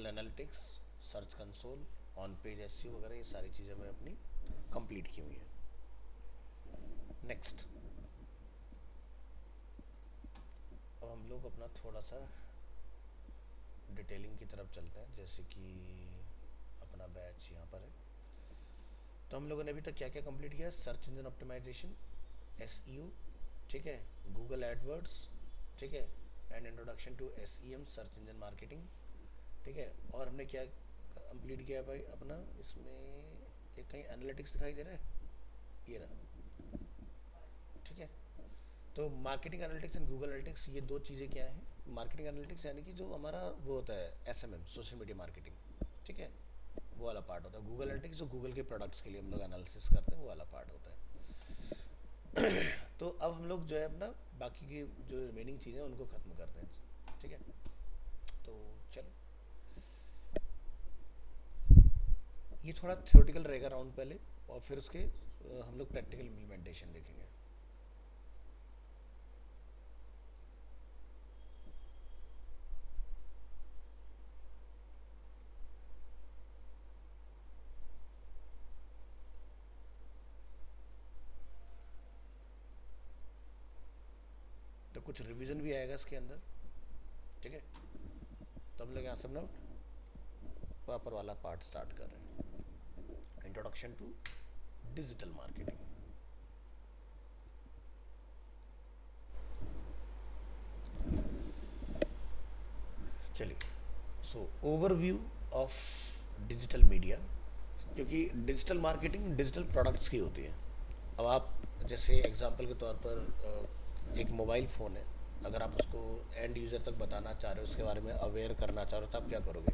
Google analytics, search console, on page SEO वगैरह, ये सारी चीज़ें मैं अपनी कंप्लीट की हुई हैं। नेक्स्ट, अब हम लोग अपना थोड़ा सा डिटेलिंग की तरफ चलते हैं। जैसे कि अपना बैच यहाँ पर है, तो हम लोगों ने अभी तक क्या क्या कंप्लीट किया है? सर्च इंजन ऑप्टिमाइजेशन, एसईओ, ठीक है, गूगल एडवर्ड्स, ठीक है, and introduction to SEM, search engine marketing, ठीक है। और हमने क्या कंप्लीट किया भाई अपना? इसमें एक कहीं एनालिटिक्स दिखाई दे रहा है, ये रहा, ठीक है। तो marketing analytics and Google analytics, ये दो चीज़ें क्या हैं? मार्केटिंग एनालिटिक्स यानी कि जो हमारा वो होता है एसएमएम, सोशल मीडिया मार्केटिंग, ठीक है, वो वाला पार्ट होता है। गूगल एनालिटिक्स जो गूगल के प्रोडक्ट्स के लिए हम लोग एनालिसिस करते हैं, वो वाला पार्ट होता है। तो अब हम लोग जो है अपना बाकी की जो रिमेनिंग चीज़ें उनको ख़त्म करते हैं, ठीक है। तो चलो, ये थोड़ा थ्योरेटिकल रहेगा राउंड पहले, और फिर उसके हम लोग प्रैक्टिकल इम्प्लीमेंटेशन देखेंगे। तो कुछ रिवीजन भी आएगा इसके अंदर, ठीक है। तो हम लोग यहाँ से अपना प्रॉपर वाला पार्ट स्टार्ट कर रहे हैं, इंट्रोडक्शन टू डिजिटल मार्केटिंग। चलिए, so overview of digital media, क्योंकि डिजिटल मार्केटिंग डिजिटल प्रोडक्ट्स की होती है। अब आप जैसे एग्जांपल के तौर पर एक मोबाइल फ़ोन है, अगर आप उसको एंड यूज़र तक बताना चाह रहे हो, उसके बारे में अवेयर करना चाह रहे हो, तो आप क्या करोगे?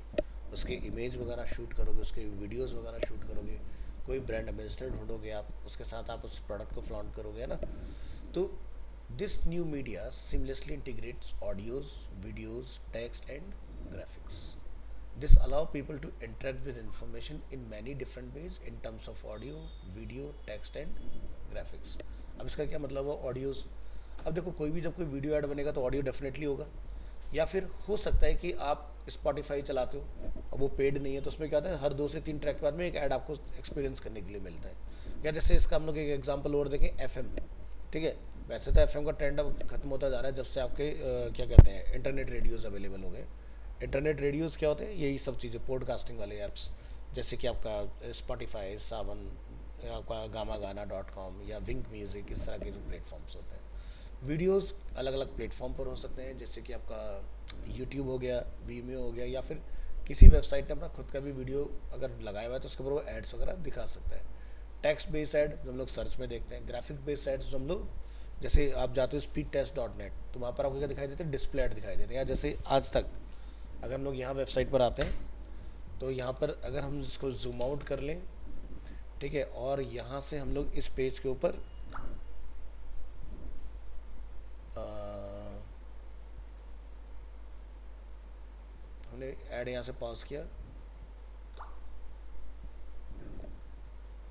उसके इमेज वगैरह शूट करोगे, उसके वीडियोस वगैरह शूट करोगे, कोई ब्रांड एम्बेसडर ढूंढोगे, आप उसके साथ आप उस प्रोडक्ट को फ्लॉन्ट करोगे, है ना। तो this new media seamlessly integrates audios, videos, text and graphics. This allow people to interact with information in many different ways in terms of audio, video, text and graphics. अब इसका क्या मतलब है ऑडियोज? अब देखो, कोई भी जब कोई वीडियो ऐड बनेगा तो ऑडियो डेफिनेटली होगा, या फिर हो सकता है कि आप स्पॉटिफाई चलाते हो, अब वो पेड नहीं है, तो उसमें क्या होता है, हर 2 से 3 ट्रैक के बाद में एक ऐड आपको एक्सपीरियंस करने के लिए मिलता है। या जैसे इसका हम लोग एक एग्जांपल और देखें, एफएम, ठीक है। वैसे तो एफएम का ट्रेंड अब खत्म होता जा रहा है, जब से आपके क्या कहते हैं, इंटरनेट रेडियोज़ अवेलेबल हो गए। इंटरनेट रेडियोज़ क्या होते हैं? यही सब चीज़ें, पॉडकास्टिंग वाले ऐप्स, जैसे कि आपका स्पॉटिफाई, सावन, या आपका गामा गाना डॉट कॉम या विंक म्यूज़िक, इस तरह के जो प्लेटफॉर्म्स होते हैं। वीडियोस अलग अलग प्लेटफॉर्म पर हो सकते हैं, जैसे कि आपका यूट्यूब हो गया, वीमियो हो गया, या फिर किसी वेबसाइट ने अपना खुद का भी वीडियो अगर लगाया हुआ है तो उसके ऊपर वो एड्स वगैरह दिखा सकता है। टेक्स्ट बेस्ड ऐड जो हम लोग सर्च में देखते हैं, ग्राफिक बेस्ड एड्स जो हम लोग, जैसे आप जाते हो speedtest.net, तो वहाँ पर आपको क्या दिखाई देते हैं? डिस्प्ले ऐड दिखाई देते हैं। या जैसे आज तक अगर हम लोग यहाँ वेबसाइट पर आते हैं, तो यहाँ पर अगर हम इसको जूम आउट कर लें, ठीक है, और यहाँ से हम लोग इस पेज के ऊपर हमने ऐड यहाँ से पॉज किया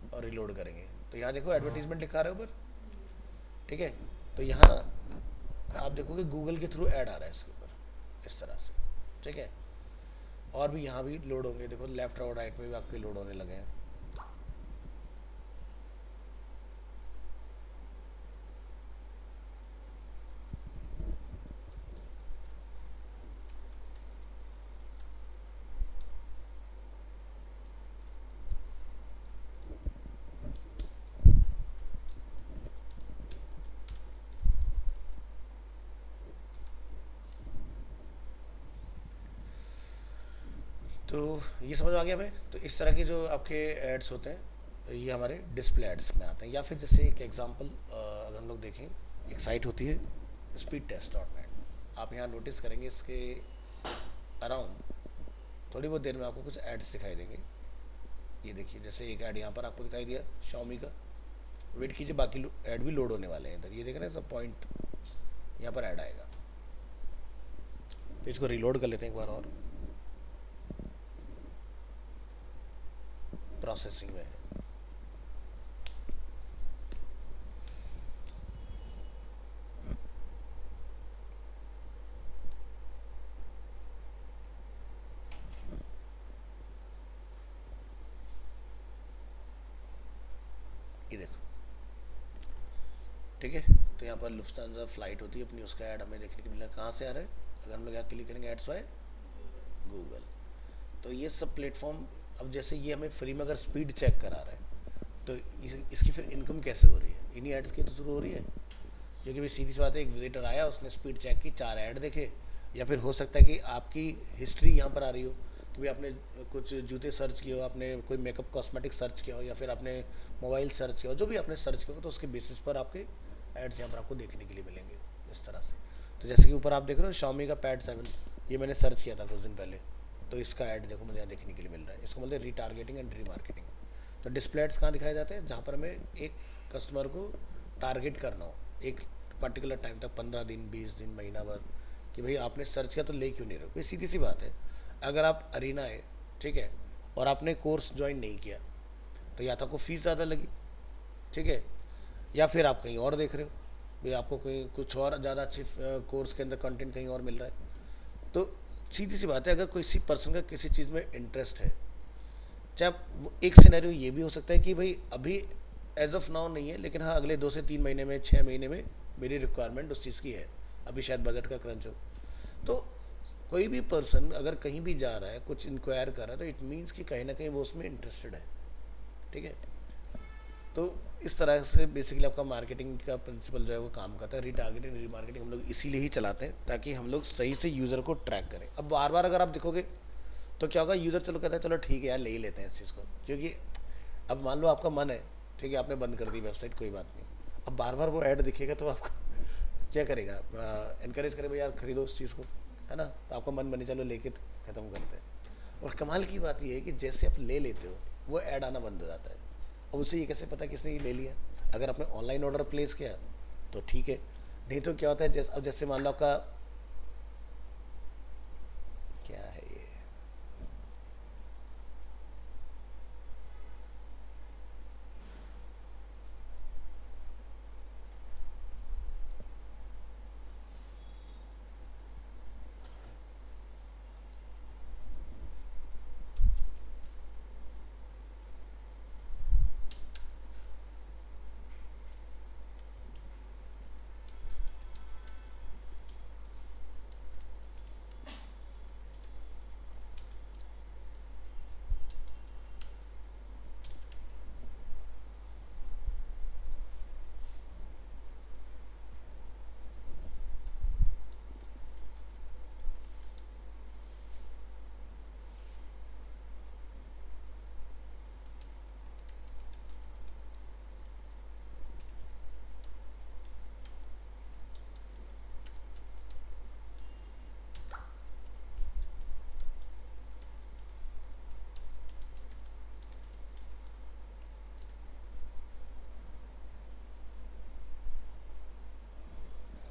और रिलोड करेंगे, तो यहाँ देखो एडवर्टीजमेंट लिखा रहा है ऊपर, ठीक है। तो यहाँ आप देखोगे गूगल के थ्रू ऐड आ रहा है इसके ऊपर, इस तरह से, ठीक है। और भी यहाँ भी लोड होंगे, देखो लेफ्ट और राइट में भी आपके लोड होने लगे हैं। तो ये समझ आ गया हमें। तो इस तरह के जो आपके एड्स होते हैं, ये हमारे डिस्प्ले एड्स में आते हैं। या फिर जैसे एक एग्जांपल अगर हम लोग देखें, एक साइट होती है speedtest.net, आप यहाँ नोटिस करेंगे इसके अराउंड थोड़ी बहुत देर में आपको कुछ एड्स दिखाई देंगे। ये देखिए, जैसे एक ऐड यहाँ पर आपको दिखाई दिया Xiaomi का, वेट कीजिए, बाकी ऐड भी लोड होने वाले हैं इधर। ये देख रहे हैं सब पॉइंट, यहाँ पर ऐड आएगा। पेज को रिलोड कर लेते हैं एक बार और, प्रोसेसिंग में है। ठीक है। तो यहाँ पर लुफ्तांजा फ्लाइट होती है अपनी, उसका ऐड हमें देखने को मिल रहा है। कहाँ से आ रहा है? अगर हम लोग यहाँ क्लिक करेंगे एड्स बाय गूगल, तो ये सब प्लेटफॉर्म, अब जैसे ये हमें फ्री में अगर स्पीड चेक करा रहा है, तो इसकी फिर इनकम कैसे हो रही है? इन्हीं एड्स की तो शुरू हो रही है। क्योंकि भाई सीधी सी बात है, एक विजिटर आया, उसने स्पीड चेक की, 4 ऐड देखे, या फिर हो सकता है कि आपकी हिस्ट्री यहाँ पर आ रही हो कि भाई आपने कुछ जूते सर्च किए हो, आपने कोई मेकअप कॉस्मेटिक सर्च किया हो, या फिर आपने मोबाइल सर्च किया हो, जो भी आपने सर्च किया हो, तो उसके बेसिस पर आपके एड्स यहाँ पर आपको देखने के लिए मिलेंगे इस तरह से। तो जैसे कि ऊपर आप देख रहे हो Xiaomi का पैड 7, ये मैंने सर्च किया था कुछ दिन पहले, तो इसका ऐड देखो मुझे यहाँ देखने के लिए मिल रहा है। इसको बोलते हैं रीटारगेटिंग एंड रीमार्केटिंग। तो डिस्प्ले एड्स कहाँ दिखाए जाते हैं? जहाँ पर हमें एक कस्टमर को टारगेट करना हो एक पर्टिकुलर टाइम तक, 15 दिन, 20 दिन, महीना भर, कि भाई आपने सर्च किया तो ले क्यों नहीं रहे हो। कोई सीधी सी बात है, अगर आप अरीना है, ठीक है, और आपने कोर्स ज्वाइन नहीं किया, तो या तो आपको फीस ज़्यादा लगी, ठीक है, या फिर आप कहीं और देख रहे हो, भाई आपको कहीं कुछ और ज़्यादा अच्छे कोर्स के अंदर कंटेंट कहीं और मिल रहा है। तो सीधी सी बात है, अगर किसी पर्सन का किसी चीज़ में इंटरेस्ट है, चाहे एक सिनेरियो ये भी हो सकता है कि भाई अभी एज ऑफ नाउ नहीं है, लेकिन हाँ अगले 2 से 3 महीने में, 6 महीने में मेरी रिक्वायरमेंट उस चीज़ की है, अभी शायद बजट का क्रंच हो। तो कोई भी पर्सन अगर कहीं भी जा रहा है, कुछ इंक्वायर कर रहा है, तो इट मीन्स कि कहीं ना कहीं वो उसमें इंटरेस्टेड है, ठीक है। तो इस तरह से बेसिकली आपका मार्केटिंग का प्रिंसिपल जो है वो काम करता है। रीटारगेटिंग, रीमार्केटिंग हम लोग इसीलिए ही चलाते हैं, ताकि हम लोग सही से यूज़र को ट्रैक करें। अब बार बार अगर आप देखोगे तो क्या होगा, यूज़र चलो कहता है चलो ठीक है यार ले ही लेते हैं इस चीज़ को, क्योंकि अब मान लो आपका मन है, ठीक है, आपने बंद कर दी वेबसाइट, कोई बात नहीं, अब बार बार वो ऐड दिखेगा तो आपको क्या करेगा? इनकरेज करे भाई यार खरीदो उस चीज़ को, है ना। तो आपका मन बने चलो लेके ख़त्म करते हैं। और कमाल की बात यह है कि जैसे आप ले लेते हो वो ऐड आना बंद हो जाता है। अब उसे ये कैसे पता किसने ये ले लिया? अगर आपने ऑनलाइन ऑर्डर प्लेस किया तो ठीक है, नहीं तो क्या होता है, जैसे अब जैसे मान लो आपका क्या है ये,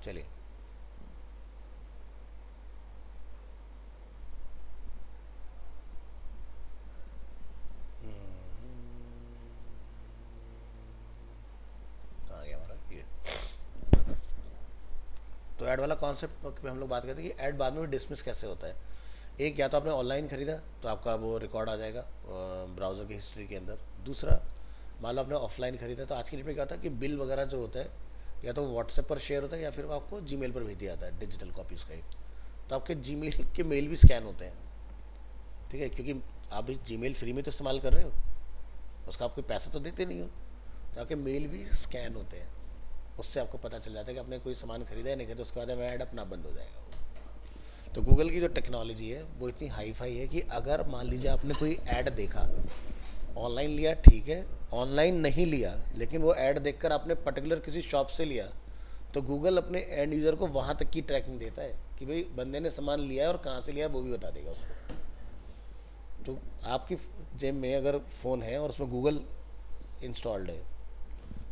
चलिए कहाँ गया हमारा ये। तो ऐड वाला कॉन्सेप्ट पे हम लोग बात करते हैं कि ऐड बाद में भी डिसमिस कैसे होता है। एक, या तो आपने ऑनलाइन खरीदा तो आपका वो रिकॉर्ड आ जाएगा ब्राउज़र की हिस्ट्री के अंदर। दूसरा, मान लो आपने ऑफलाइन खरीदा, तो आज की डेट में क्या होता है कि बिल वगैरह जो होता है या तो व्हाट्सएप पर शेयर होता है, या फिर वो आपको जीमेल पर भेज दिया जाता है डिजिटल कॉपीज़ का एक। तो आपके जीमेल के मेल भी स्कैन होते हैं, ठीक है, क्योंकि आप भी जीमेल फ्री में तो इस्तेमाल कर रहे हो, उसका आप कोई पैसा तो देते नहीं हो, तो आपके मेल भी स्कैन होते हैं। उससे आपको पता चल जाता है कि आपने कोई सामान खरीदा है नहीं खरीदा, उसके बाद में ऐड अपना बंद हो जाएगा वो। तो गूगल की जो टेक्नोलॉजी है वो इतनी हाई फाई है कि अगर मान लीजिए आपने कोई ऐड देखा, ऑनलाइन लिया ठीक है, ऑनलाइन नहीं लिया लेकिन वो ऐड देखकर आपने पर्टिकुलर किसी शॉप से लिया, तो गूगल अपने एंड यूज़र को वहाँ तक की ट्रैकिंग देता है कि भाई बंदे ने सामान लिया है और कहाँ से लिया है वो भी बता देगा उसको। तो आपकी जेब में अगर फ़ोन है और उसमें गूगल इंस्टॉल्ड है,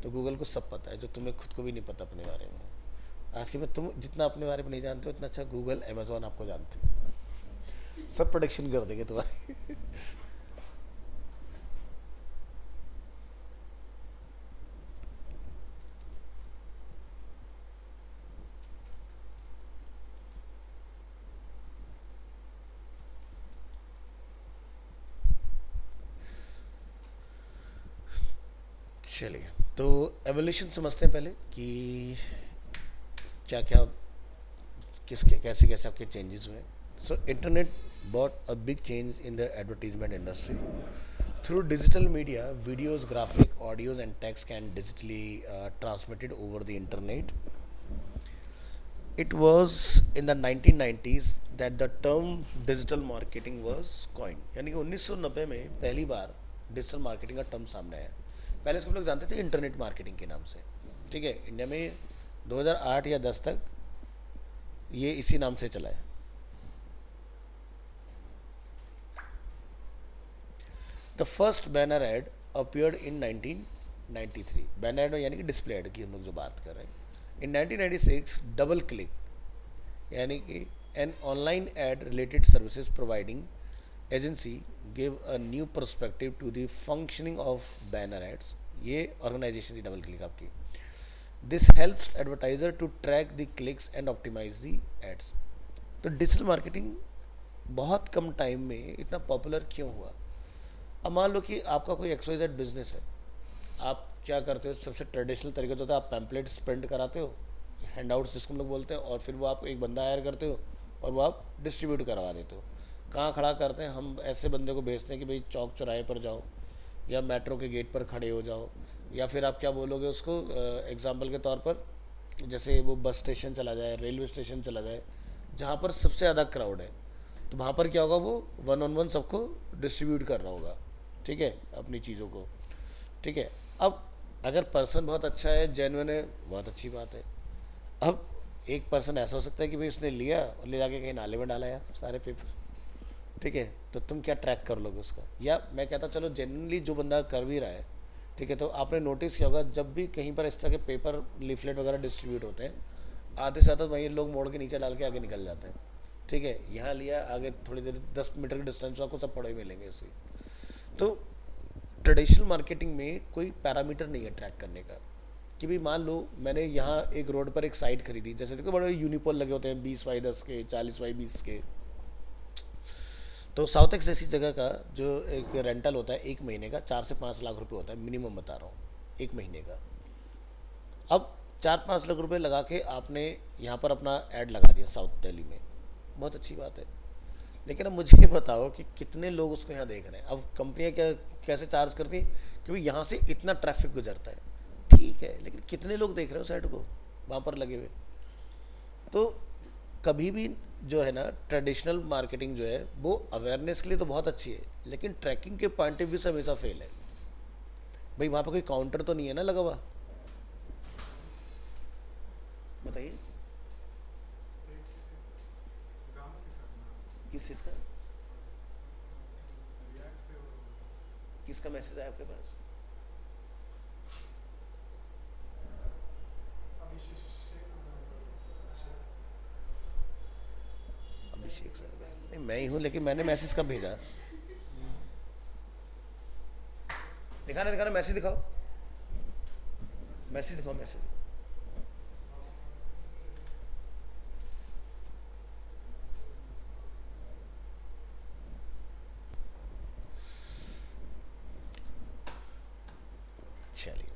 तो गूगल को सब पता है जो तुम्हें खुद को भी नहीं पता अपने बारे में। आज के में तुम जितना अपने बारे में नहीं जानते हो उतना अच्छा गूगल, अमेजोन आपको जानते हैं, सब प्रोडिक्शन कर देंगे तुम्हारी। चलिए, तो एवोल्यूशन समझते हैं पहले कि क्या क्या किसके कैसे कैसे आपके चेंजेस हुए. So internet brought a big change in the advertisement industry. Through digital media, videos, graphic, audios, and text can digitally transmitted over the internet. It was in the 1990s that the term digital marketing was coined. यानी कि 1990 में पहली बार digital marketing का term सामने आया. पहले इसको हम लोग जानते थे इंटरनेट मार्केटिंग के नाम से. ठीक है, इंडिया में 2008 या 10 तक ये इसी नाम से चला है. The first banner add appeared in 1993. Banner add यानी कि डिस्प्ले एड की हम लोग जो बात कर रहे हैं. इन 1996 डबल क्लिक यानी कि an online ad related services providing agency give a new perspective to the functioning of banner ads. ये ऑर्गेनाइजेशन थी डबल क्लिक आपकी. This helps advertiser to track the clicks and optimise the ads. तो digital marketing बहुत कम time में इतना popular क्यों हुआ? अब मान लो कि आपका कोई XYZ बिजनेस है. आप क्या करते हो? सबसे ट्रेडिशनल तरीका तो होता है आप पैम्पलेट्स प्रिंट कराते हो, हैंडआउट्स जिसको हम लोग बोलते हैं, और फिर वो आप एक बंदा हायर करते हो और वो आप डिस्ट्रीब्यूट करवा देते हो. कहाँ खड़ा करते हैं? हम ऐसे बंदे को भेजते हैं कि भाई चौक चौराहे पर जाओ या मेट्रो के गेट पर खड़े हो जाओ, या फिर आप क्या बोलोगे उसको, एग्जाम्पल के तौर पर जैसे वो बस स्टेशन चला जाए, रेलवे स्टेशन चला जाए, जहाँ पर सबसे ज़्यादा क्राउड है, तो वहाँ पर क्या होगा, वो 1-on-1 सबको डिस्ट्रीब्यूट कर रहा होगा. ठीक है, अपनी चीज़ों को. ठीक है, अब अगर पर्सन बहुत अच्छा है, जेन्युइन है, बहुत अच्छी बात है. अब एक पर्सन ऐसा हो सकता है कि भाई उसने लिया और ले जाके कहीं नाले में डाला यार सारे पेपर. ठीक है, तो तुम क्या ट्रैक कर लोगे उसका? या मैं कहता चलो जेन्युइनली जो बंदा कर भी रहा है, ठीक है, तो आपने नोटिस किया होगा जब भी कहीं पर इस तरह के पेपर लीफलेट वगैरह डिस्ट्रीब्यूट होते हैं, आधे से ज़्यादा वहीं लोग मोड़ के नीचे डाल के आगे निकल जाते हैं. ठीक है, यहाँ लिया, आगे थोड़ी देर 10 मीटर के डिस्टेंस में आपको सब पड़े मिलेंगे उसी. तो ट्रेडिशनल मार्केटिंग में कोई पैरामीटर नहीं है ट्रैक करने का कि भाई मान लो मैंने यहाँ एक रोड पर एक साइट खरीदी, जैसे देखो बड़े यूनिपोल लगे होते हैं 20x10 के, 40x20 के. तो साउथ एक्स जैसी जगह का जो एक रेंटल होता है एक महीने का 4 से 5 लाख रुपए होता है, मिनिमम बता रहा हूँ एक महीने का. अब 4-5 लाख रुपए लगा के आपने यहाँ पर अपना ऐड लगा दिया साउथ दिल्ली में, बहुत अच्छी बात है. लेकिन अब मुझे बताओ कि कितने लोग उसको यहाँ देख रहे हैं. अब कंपनियाँ क्या कैसे चार्ज करती हैं कि भाई यहाँ से इतना ट्रैफिक गुजरता है. ठीक है, लेकिन कितने लोग देख रहे हो साइड को वहाँ पर लगे हुए? तो कभी भी जो है ना ट्रेडिशनल मार्केटिंग जो है वो अवेयरनेस के लिए तो बहुत अच्छी है, लेकिन ट्रैकिंग के पॉइंट ऑफ व्यू से हमेशा फेल है. भाई वहाँ पर कोई काउंटर तो नहीं है ना लगा हुआ? बताइए किस चीज़ का, किसका मैसेज आया आपके पास? अभिषेक सर का नहीं, मैं ही हूँ, लेकिन मैंने मैसेज कब भेजा? दिखाना दिखाना, मैसेज दिखाओ, मैसेज दिखाओ, मैसेज. चलिए,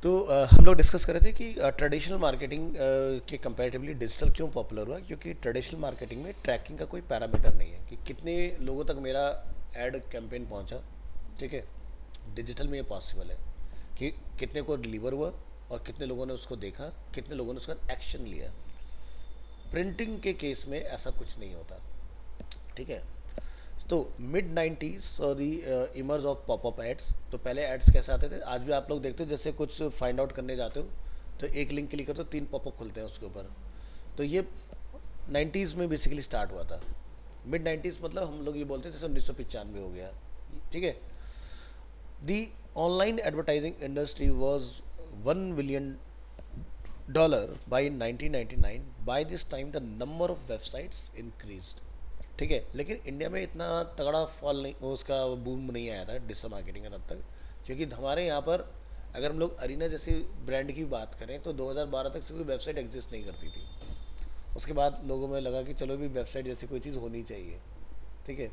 तो हम लोग डिस्कस कर रहे थे कि ट्रेडिशनल मार्केटिंग के कंपैरेटिवली डिजिटल क्यों पॉपुलर हुआ. क्योंकि ट्रेडिशनल मार्केटिंग में ट्रैकिंग का कोई पैरामीटर नहीं है कि कितने लोगों तक मेरा एड कैंपेन पहुंचा. ठीक है, डिजिटल में ये पॉसिबल है कि कितने को डिलीवर हुआ और कितने लोगों ने उसको देखा, कितने लोगों ने उसका एक्शन लिया. प्रिंटिंग के केस में ऐसा कुछ नहीं होता. ठीक है, तो मिड 90s और दी इमर्ज ऑफ पॉपअप एड्स. तो पहले एड्स कैसे आते थे, आज भी आप लोग देखते हो, जैसे कुछ फाइंड आउट करने जाते हो तो एक लिंक क्लिक करते हो 3 पॉपअप खुलते हैं उसके ऊपर. तो ये 90s में बेसिकली स्टार्ट हुआ था. मिड 90s मतलब हम लोग ये बोलते हैं जैसे 1995 हो गया. ठीक है, the online advertising industry was $1 billion by 1999. By this time the number of websites increased. ठीक है, लेकिन इंडिया में इतना तगड़ा फॉल नहीं, उसका बूम नहीं आया था डिजिटल मार्केटिंग का तब तक. क्योंकि हमारे यहाँ पर अगर हम लोग अरीना जैसी ब्रांड की बात करें तो 2012 तक से कोई वेबसाइट एग्जिस्ट नहीं करती थी. उसके बाद लोगों में लगा कि चलो भी वेबसाइट जैसी कोई चीज़ होनी चाहिए. ठीक है,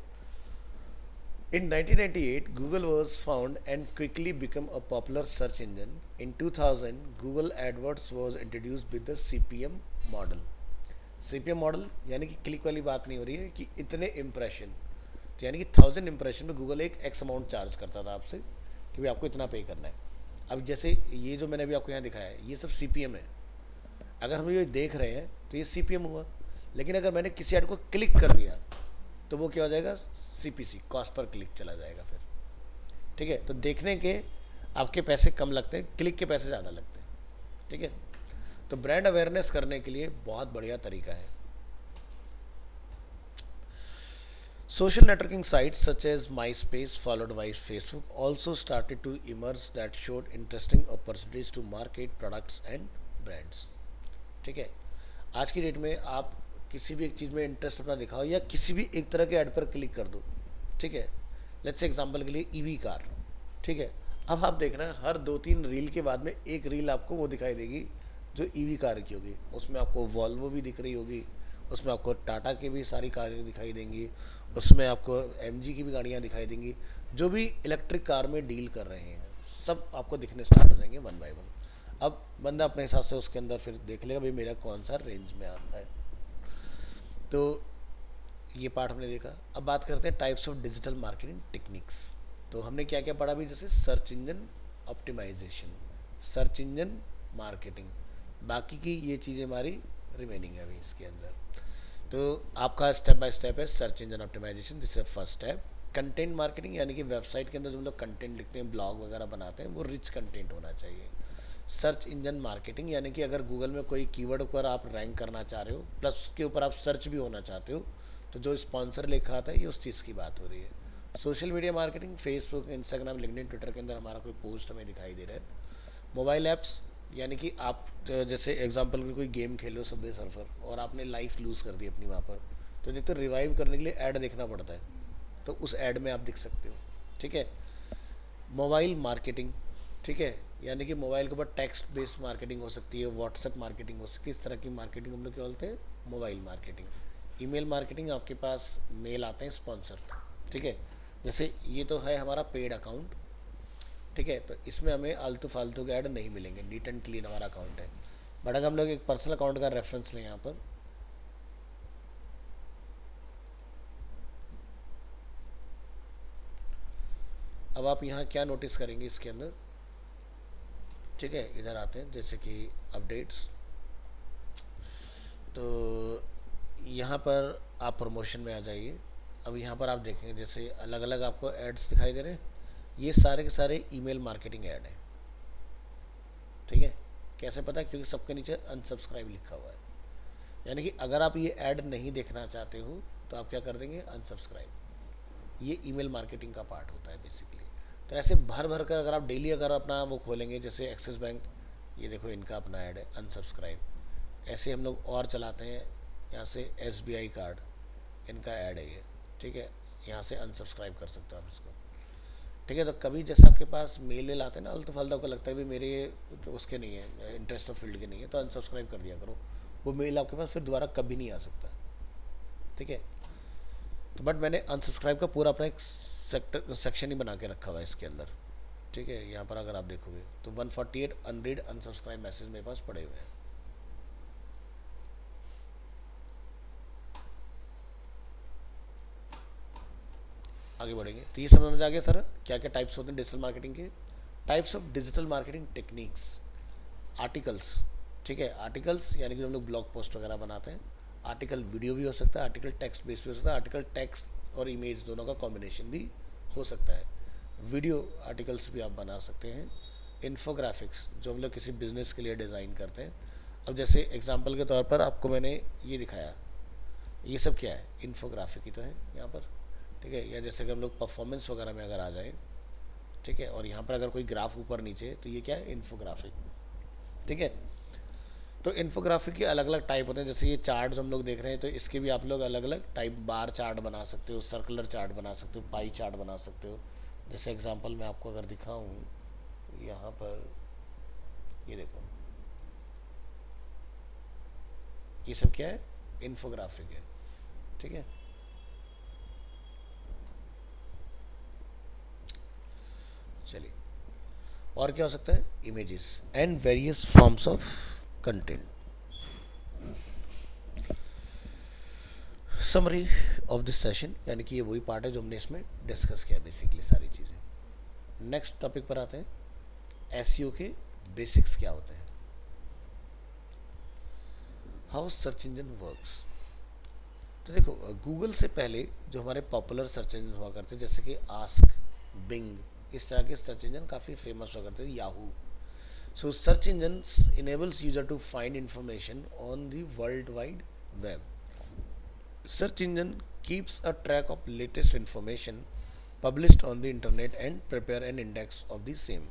In 1998, Google was found and quickly became a popular search engine. In 2000, Google AdWords was introduced with the CPM model. CPM model यानी कि क्लिक वाली बात नहीं हो रही है कि इतने इम्प्रेशन, तो यानी कि 1000 इम्प्रेशन में गूगल एक एक्स अमाउंट चार्ज करता था आपसे कि भाई आपको इतना पे करना है। अब जैसे ये जो मैंने अभी आपको यहाँ दिखाया है ये सब CPM है। अगर हम ये देख रहे हैं तो ये CPM हुआ, लेकिन अगर मैंने किसी ऐड को क्लिक कर दिया तो वो क्या हो जाएगा, CPC, कॉस्ट पर क्लिक चला जाएगा फिर। ठीक है, तो देखने के आपके पैसे कम लगते हैं, क्लिक के पैसे ज़्यादा लगते हैं। ठीक है, तो ब्रांड अवेयरनेस करने के लिए बहुत बढ़िया तरीका है। Social networking sites such as MySpace, followed by Facebook, also started to emerge that showed interesting opportunities to market products and brands. ठीक है, आज की डेट में आप किसी भी एक चीज़ में इंटरेस्ट अपना दिखाओ या किसी भी एक तरह के ऐड पर क्लिक कर दो। ठीक है, लेट्स से एग्जांपल के लिए ईवी कार। ठीक है, अब आप देखना हर 2-3 रील के बाद में एक रील आपको वो दिखाई देगी जो ईवी कार की होगी। उसमें आपको वॉल्वो भी दिख रही होगी, उसमें आपको टाटा की भी सारी कारें दिखाई देंगी, उसमें आपको MG की भी गाड़ियाँ दिखाई देंगी। जो भी इलेक्ट्रिक कार में डील कर रहे हैं सब आपको दिखने स्टार्ट हो जाएंगे वन बाय वन। अब बंदा अपने हिसाब से उसके अंदर फिर देख लेगा भाई मेरा कौन सा रेंज में आता है। तो ये पार्ट हमने देखा। अब बात करते हैं types of digital marketing techniques. तो हमने क्या क्या पढ़ा भी, जैसे search engine optimisation, search engine marketing, बाकी की ये चीज़ें हमारी रिमेनिंग है अभी इसके अंदर। तो आपका स्टेप बाय स्टेप है search engine optimisation, this is first step. Content marketing यानी कि वेबसाइट के अंदर जो हम लोग कंटेंट लिखते हैं, ब्लॉग वगैरह बनाते हैं, वो रिच कंटेंट होना चाहिए। सर्च इंजन मार्केटिंग यानी कि अगर गूगल में कोई कीवर्ड पर आप रैंक करना चाह रहे हो प्लस उसके ऊपर आप सर्च भी होना चाहते हो, तो जो स्पॉन्सर लिखा आता है ये उस चीज़ की बात हो रही है। Social media marketing, Facebook, Instagram, LinkedIn, Twitter के अंदर हमारा कोई पोस्ट हमें दिखाई दे रहा है। मोबाइल ऐप्स यानी कि आप जैसे एग्जांपल में कोई गेम खेल रहे हो सबवे सर्फर और आपने लाइफ लूज़ कर दी अपनी वहाँ पर, तो देखते रिवाइव करने के लिए ऐड देखना पड़ता है, तो उस ऐड में आप दिख सकते हो। ठीक है, मोबाइल मार्केटिंग, ठीक है, यानी कि मोबाइल के ऊपर टेक्स्ट बेस्ड मार्केटिंग हो सकती है, व्हाट्सएप मार्केटिंग हो सकती है, इस तरह की मार्केटिंग हम लोग क्या बोलते हैं, मोबाइल मार्केटिंग। ईमेल मार्केटिंग, आपके पास मेल आते हैं स्पॉन्सर। ठीक है, जैसे ये तो है हमारा पेड अकाउंट। ठीक है, तो इसमें हमें आलतू फालतू के ऐड नहीं मिलेंगे, नीट एंड क्लीन हमारा अकाउंट है। बट अगर हम लोग एक पर्सनल अकाउंट का रेफरेंस लें यहाँ पर, अब आप यहाँ क्या नोटिस करेंगे इसके अंदर। ठीक है, इधर आते हैं जैसे कि अपडेट्स, तो यहाँ पर आप प्रमोशन में आ जाइए। अब यहाँ पर आप देखेंगे जैसे अलग अलग आपको एड्स दिखाई दे रहे हैं, ये सारे के सारे ईमेल मार्केटिंग ऐड हैं। ठीक है, कैसे पता है, क्योंकि सबके नीचे अनसब्सक्राइब लिखा हुआ है, यानी कि अगर आप ये ऐड नहीं देखना चाहते हो तो आप क्या कर देंगे, अनसब्सक्राइब। ये ईमेल मार्केटिंग का पार्ट होता है बेसिकली। तो ऐसे भर भर कर अगर आप डेली अगर अपना वो खोलेंगे, जैसे एक्सिस बैंक, ये देखो इनका अपना ऐड है अनसब्सक्राइब। ऐसे हम लोग और चलाते हैं, यहाँ से SBI कार्ड, इनका ऐड है ये। ठीक है, यहाँ से अनसब्सक्राइब कर सकते हो आप इसको। ठीक है, तो कभी जैसे आपके पास मेल वेल आते हैं ना अल्तु फालतू को लगता है भी मेरे उसके नहीं है, इंटरेस्ट ऑफ फील्ड के नहीं है, तो अनसब्सक्राइब कर दिया करो, वो मेल आपके पास फिर दोबारा कभी नहीं आ सकता। ठीक है, तो बट मैंने अनसब्सक्राइब का पूरा अपना एक सेक्शन ही बना के रखा हुआ है इसके अंदर। ठीक है, यहाँ पर अगर आप देखोगे तो 148 अनरीड अनसब्सक्राइब मैसेज मेरे पास पड़े हुए हैं। आगे बढ़ेंगे तो ये समझ में आ गया सर क्या क्या टाइप्स होते हैं डिजिटल मार्केटिंग के। Types of digital marketing techniques. Articles, ठीक है, आर्टिकल्स यानी कि हम लोग ब्लॉग पोस्ट वगैरह बनाते हैं। आर्टिकल वीडियो भी हो सकता है, आर्टिकल टेक्स्ट बेस भी हो सकता है, आर्टिकल टेक्स्ट और इमेज दोनों का कॉम्बिनेशन भी हो सकता है। वीडियो आर्टिकल्स भी आप बना सकते हैं। इन्फोग्राफिक्स जो हम लोग किसी बिजनेस के लिए डिज़ाइन करते हैं। अब जैसे एग्जांपल के तौर पर आपको मैंने ये दिखाया, ये सब क्या है, इन्फोग्राफिक ही तो है यहाँ पर। ठीक है, या जैसे कि हम लोग परफॉर्मेंस वगैरह में अगर आ जाए, ठीक है, और यहाँ पर अगर कोई ग्राफ ऊपर नीचे तो ये क्या है, इन्फोग्राफिक। ठीक है, तो इन्फोग्राफिक के अलग अलग टाइप होते हैं। जैसे ये चार्ट जो हम लोग देख रहे हैं, तो इसके भी आप लोग अलग अलग टाइप, बार चार्ट बना सकते हो, सर्कुलर चार्ट बना सकते हो, पाई चार्ट बना सकते हो। जैसे एग्जांपल मैं आपको अगर दिखाऊं यहाँ पर, ये देखो, ये सब क्या है, इन्फोग्राफिक है। ठीक है, चलिए, और क्या हो सकता है, images and various forms of content. Summary of this session, यानी कि ये वही पार्ट है जो हमने इसमें डिस्कस किया बेसिकली सारी चीज़ें। नेक्स्ट टॉपिक पर आते हैं, एसईओ के बेसिक्स क्या होते हैं, हाउ सर्च इंजन वर्क्स। तो देखो, गूगल से पहले जो हमारे पॉपुलर सर्च इंजन हुआ करते जैसे कि आस्क, बिंग, इस तरह के सर्च इंजन काफ़ी फेमस हुआ करते थे, Yahoo. So search engine enables user to find information on the world wide web. Search engine keeps a track of latest information published on the internet and prepare an index of the same.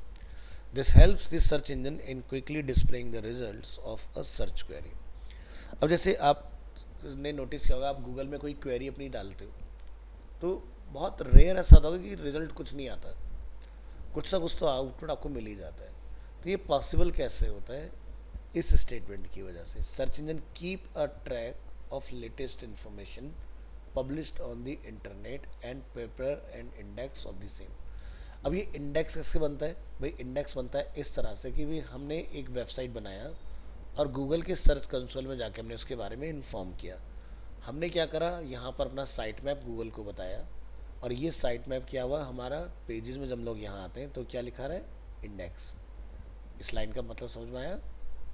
This helps the search engine in quickly displaying the results of a search query. अब जैसे आपने notice किया होगा, आप Google में कोई query अपनी डालते हो तो बहुत रेयर ऐसा होता होगा कि रिजल्ट कुछ नहीं आता, कुछ ना कुछ तो आउटपुट आपको मिल ही जाता है। तो ये पॉसिबल कैसे होता है, इस स्टेटमेंट की वजह से। Search engine keep a track of latest information published on the internet and prepare an index of the same। अब ये इंडेक्स कैसे बनता है भाई, इंडेक्स बनता है इस तरह से कि भाई हमने एक वेबसाइट बनाया और गूगल के सर्च कंसोल में जाके हमने उसके बारे में इन्फॉर्म किया। हमने क्या करा, यहाँ पर अपना साइट मैप गूगल को बताया, और ये साइट मैप क्या हुआ हमारा, पेजेस में जब लोग यहाँ आते हैं तो क्या लिखा रहा है, इंडेक्स। इस लाइन का मतलब समझ में आया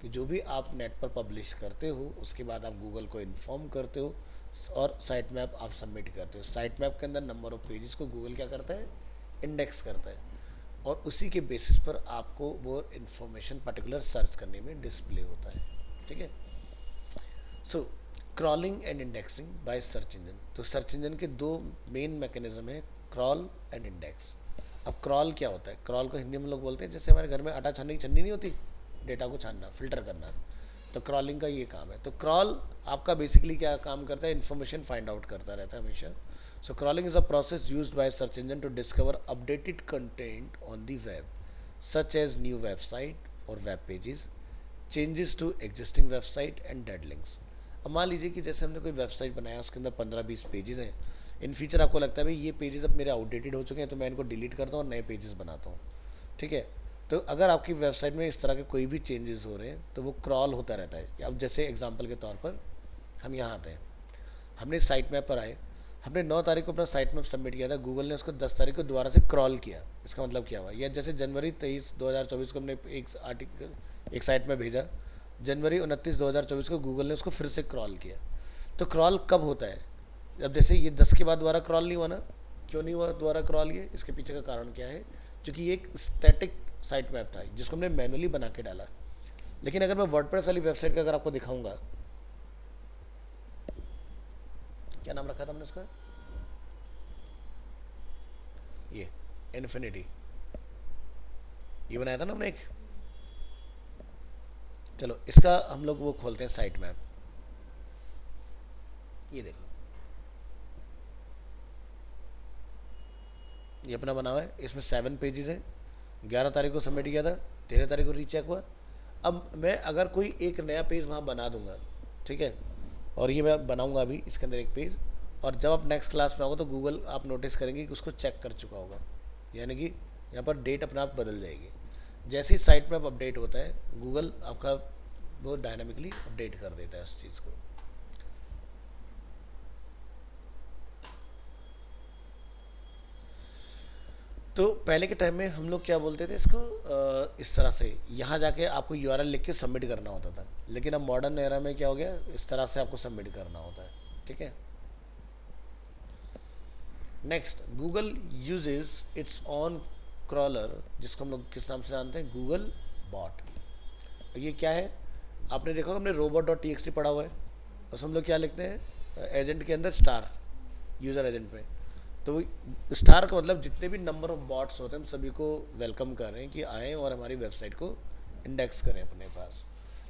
कि जो भी आप नेट पर पब्लिश करते हो उसके बाद आप गूगल को इन्फॉर्म करते हो और साइट मैप आप सबमिट करते हो। साइट मैप के अंदर नंबर ऑफ पेजेस को गूगल क्या करता है, इंडेक्स करता है, और उसी के बेसिस पर आपको वो इन्फॉर्मेशन पर्टिकुलर सर्च करने में डिस्प्ले होता है। ठीक है। So crawling and indexing by search engine. तो सर्च इंजन के दो मेन मैकेनिज्म है, क्रॉल एंड इंडेक्स। अब क्रॉल क्या होता है, क्रॉल को हिंदी में लोग बोलते हैं जैसे हमारे घर में आटा छानने की छन्नी नहीं होती, डेटा को छानना, फिल्टर करना, तो क्रॉलिंग का ये काम है। तो क्रॉल आपका बेसिकली क्या काम करता है, इन्फॉर्मेशन फाइंड आउट करता रहता है हमेशा। So crawling is a process used by search engine to discover updated content on the web such as new website और web pages, changes to existing website and dead links. अब मान लीजिए कि जैसे हमने कोई वेबसाइट बनाया, उसके अंदर 15-20 पेजेस हैं। इन फ्यूचर आपको लगता है भाई ये पेजेस अब मेरे आउटडेटेड हो चुके हैं, तो मैं इनको डिलीट करता हूँ और नए पेजेस बनाता हूँ। ठीक है। तो अगर आपकी वेबसाइट में इस तरह के कोई भी चेंजेस हो रहे हैं तो वो क्रॉल होता रहता है। अब जैसे एग्जांपल के तौर पर हम यहाँ आते हैं, हमने साइट मैप पर आए, हमने 9 तारीख को अपना साइट मैप सबमिट किया था, गूगल ने उसको 10 तारीख को दोबारा से क्रॉल किया। इसका मतलब क्या हुआ, या जैसे जनवरी 23, 2024 को हमने एक साइट में भेजा, जनवरी 29, 2024 को गूगल ने उसको फिर से क्रॉल किया। तो क्रॉल कब होता है, अब जैसे ये 10 के बाद दोबारा क्रॉल नहीं हुआ ना, क्यों नहीं हुआ दोबारा क्रॉल, ये इसके पीछे का कारण क्या है, क्योंकि ये एक स्टैटिक साइट मैप था जिसको हमने मैनुअली बना के डाला। लेकिन अगर मैं वर्डप्रेस वाली वेबसाइट का अगर आपको दिखाऊंगा, क्या नाम रखा था हमने उसका, ये इन्फिनिटी, ये बनाया था ना हमने एक। चलो इसका हम लोग वो खोलते हैं साइट मैप, ये देखो ये अपना बना हुआ है, इसमें 7 पेजेस हैं। 11 तारीख को सबमिट किया था, 13 तारीख को रीचेक हुआ। अब मैं अगर कोई एक नया पेज वहाँ बना दूंगा, ठीक है, और ये मैं बनाऊंगा अभी इसके अंदर एक पेज, और जब आप नेक्स्ट क्लास में आओगे तो गूगल आप नोटिस करेंगे कि उसको चेक कर चुका होगा, यानी कि यहाँ पर डेट अपने आप बदल जाएगी। जैसे ही साइट मैप अपडेट होता है गूगल आपका वो डायनामिकली अपडेट कर देता है उस चीज़ को। तो पहले के टाइम में हम लोग क्या बोलते थे इसको, इस तरह से यहाँ जाके आपको यूआरएल लिख के सबमिट करना होता था, लेकिन अब मॉडर्न एरा में क्या हो गया, इस तरह से आपको सबमिट करना होता है। ठीक है। Next, Google uses it's on crawler, जिसको हम लोग किस नाम से जानते हैं, गूगल बॉट। ये क्या है, आपने देखा हमने robot.txt पढ़ा हुआ है, उसमें हम लोग क्या लिखते हैं, एजेंट के अंदर स्टार, यूज़र एजेंट में। तो स्टार का मतलब जितने भी नंबर ऑफ बॉट्स होते हैं हम सभी को वेलकम कर रहे हैं कि आएँ और हमारी वेबसाइट को इंडेक्स करें अपने पास।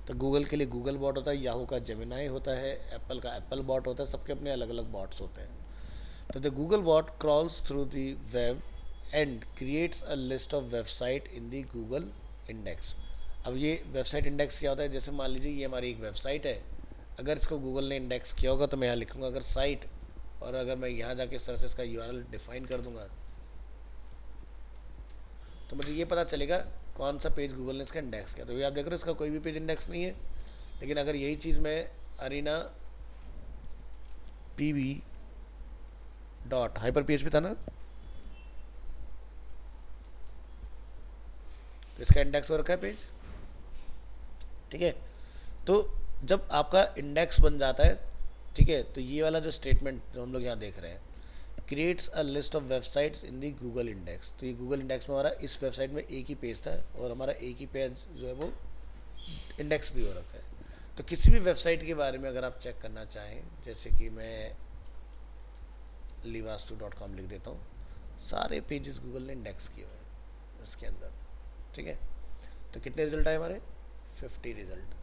तो गूगल के लिए गूगल बॉट होता है, याहू का जेमिनाई होता है, एप्पल का एप्पल बॉट होता है, सबके अपने अलग अलग बॉट्स होते हैं। तो the Google bot crawls through the web and creates a list of website in the Google index. अब ये वेबसाइट इंडेक्स क्या होता है, जैसे मान लीजिए ये हमारी एक वेबसाइट है, अगर इसको गूगल ने इंडेक्स किया होगा तो मैं यहाँ लिखूँगा अगर साइट, और अगर मैं यहाँ जाके इस तरह से इसका यूआरएल डिफाइन कर दूंगा तो मुझे ये पता चलेगा कौन सा पेज गूगल ने इसका इंडेक्स किया। तो ये आप देख रहे हो इसका कोई भी पेज इंडेक्स नहीं है, लेकिन अगर यही चीज़ मैं arena PV dot hyper PHP था ना, तो इसका इंडेक्स हो रखा है पेज, ठीक है। तो जब आपका इंडेक्स बन जाता है, ठीक है, तो ये वाला जो स्टेटमेंट जो हम लोग यहाँ देख रहे हैं, creates a list of websites in the Google index, तो ये गूगल इंडेक्स में हमारा इस वेबसाइट में एक ही पेज था और हमारा एक ही पेज जो है वो इंडेक्स भी हो रखा है। तो किसी भी वेबसाइट के बारे में अगर आप चेक करना चाहें, जैसे कि मैं livastu.com लिख देता हूँ, सारे पेजेस गूगल ने इंडेक्स किए हुए हैं उसके अंदर, ठीक है। तो कितने रिजल्ट आए हमारे? 50 रिजल्ट,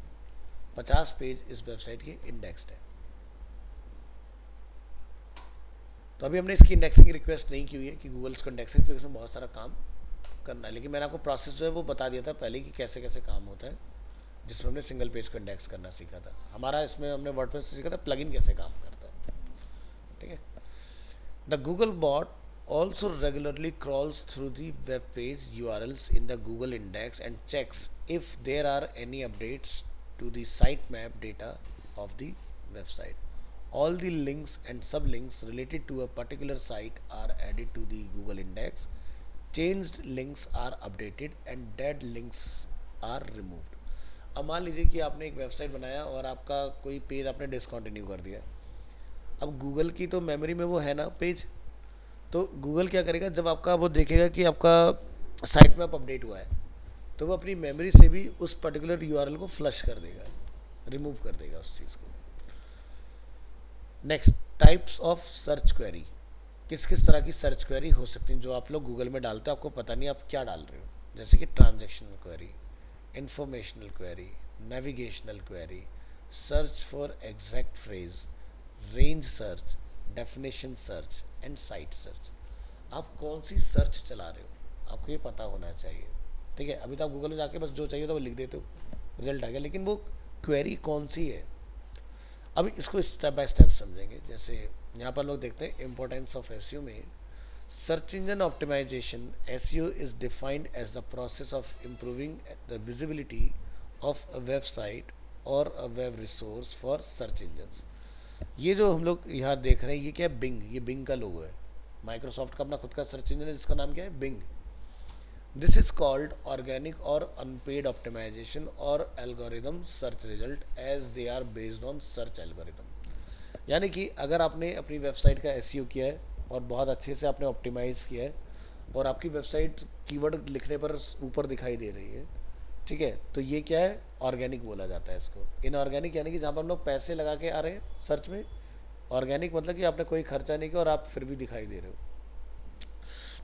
50 पेज इस वेबसाइट के इंडेक्स्ड है। तो अभी हमने इसकी इंडेक्सिंग की रिक्वेस्ट नहीं की हुई है कि गूगल इसको इंडेक्स करे, क्योंकि इसमें बहुत सारा काम करना है, लेकिन मैंने आपको प्रोसेस जो है वो बता दिया था पहले कि कैसे कैसे काम होता है, जिसमें हमने सिंगल पेज को इंडेक्स करना सीखा था। हमारा इसमें हमने वर्डप्रेस से सीखा था प्लगइन कैसे काम करता है, ठीक है। The Google bot also regularly crawls through the web page URLs in the Google index and checks if there are any updates to the sitemap data of the website. All the links and sublinks related to a particular site are added to the Google index. Changed links are updated and dead links are removed. अब मान लीजिए कि आपने एक website बनाया और आपका कोई पेज आपने डिसकंटिन्यू कर दिया। अब गूगल की तो मेमोरी में वो है ना पेज, तो गूगल क्या करेगा, जब आपका वो देखेगा कि आपका साइट मैप अपडेट हुआ है, तो वो अपनी मेमोरी से भी उस पर्टिकुलर यूआरएल को फ्लश कर देगा, रिमूव कर देगा उस चीज़ को। Next, types of search query. किस किस तरह की सर्च क्वेरी हो सकती हैं जो आप लोग गूगल में डालते हो, आपको पता नहीं आप क्या डाल रहे हो, जैसे कि transactional query, informational query, navigational query, search for exact phrase, range search, definition search and site search. आप कौन सी सर्च चला रहे हो आपको ये पता होना चाहिए, ठीक है। अभी तो आप गूगल में जाके बस जो चाहिए था वो लिख देते हो, रिजल्ट आ गया, लेकिन वो क्वेरी कौन सी है, अब इसको स्टेप बाय स्टेप समझेंगे। जैसे यहाँ पर लोग देखते हैं इम्पोर्टेंस ऑफ एसईओ में, search engine optimisation SEO is defined as the process of improving the visibility of a website और a web resource for search engines. ये जो हम लोग यहाँ देख रहे हैं ये क्या है? बिंग, ये बिंग का लोगो है। माइक्रोसॉफ्ट का अपना खुद का सर्च इंजन है जिसका नाम क्या है? Bing. This is called organic और अनपेड ऑप्टिमाइजेशन और algorithm search result as they are based on search algorithm. यानी कि अगर आपने अपनी वेबसाइट का एसईओ किया है और बहुत अच्छे से आपने ऑप्टिमाइज़ किया है और आपकी वेबसाइट कीवर्ड लिखने पर ऊपर दिखाई दे रही है, ठीक है, तो ये क्या है? ऑर्गेनिक बोला जाता है इसको। इनऑर्गेनिक यानी कि जहाँ पर हम लोग पैसे लगा के आ रहे हैं सर्च में। ऑर्गेनिक मतलब कि आपने कोई खर्चा नहीं किया और आप फिर भी दिखाई दे रहे हो।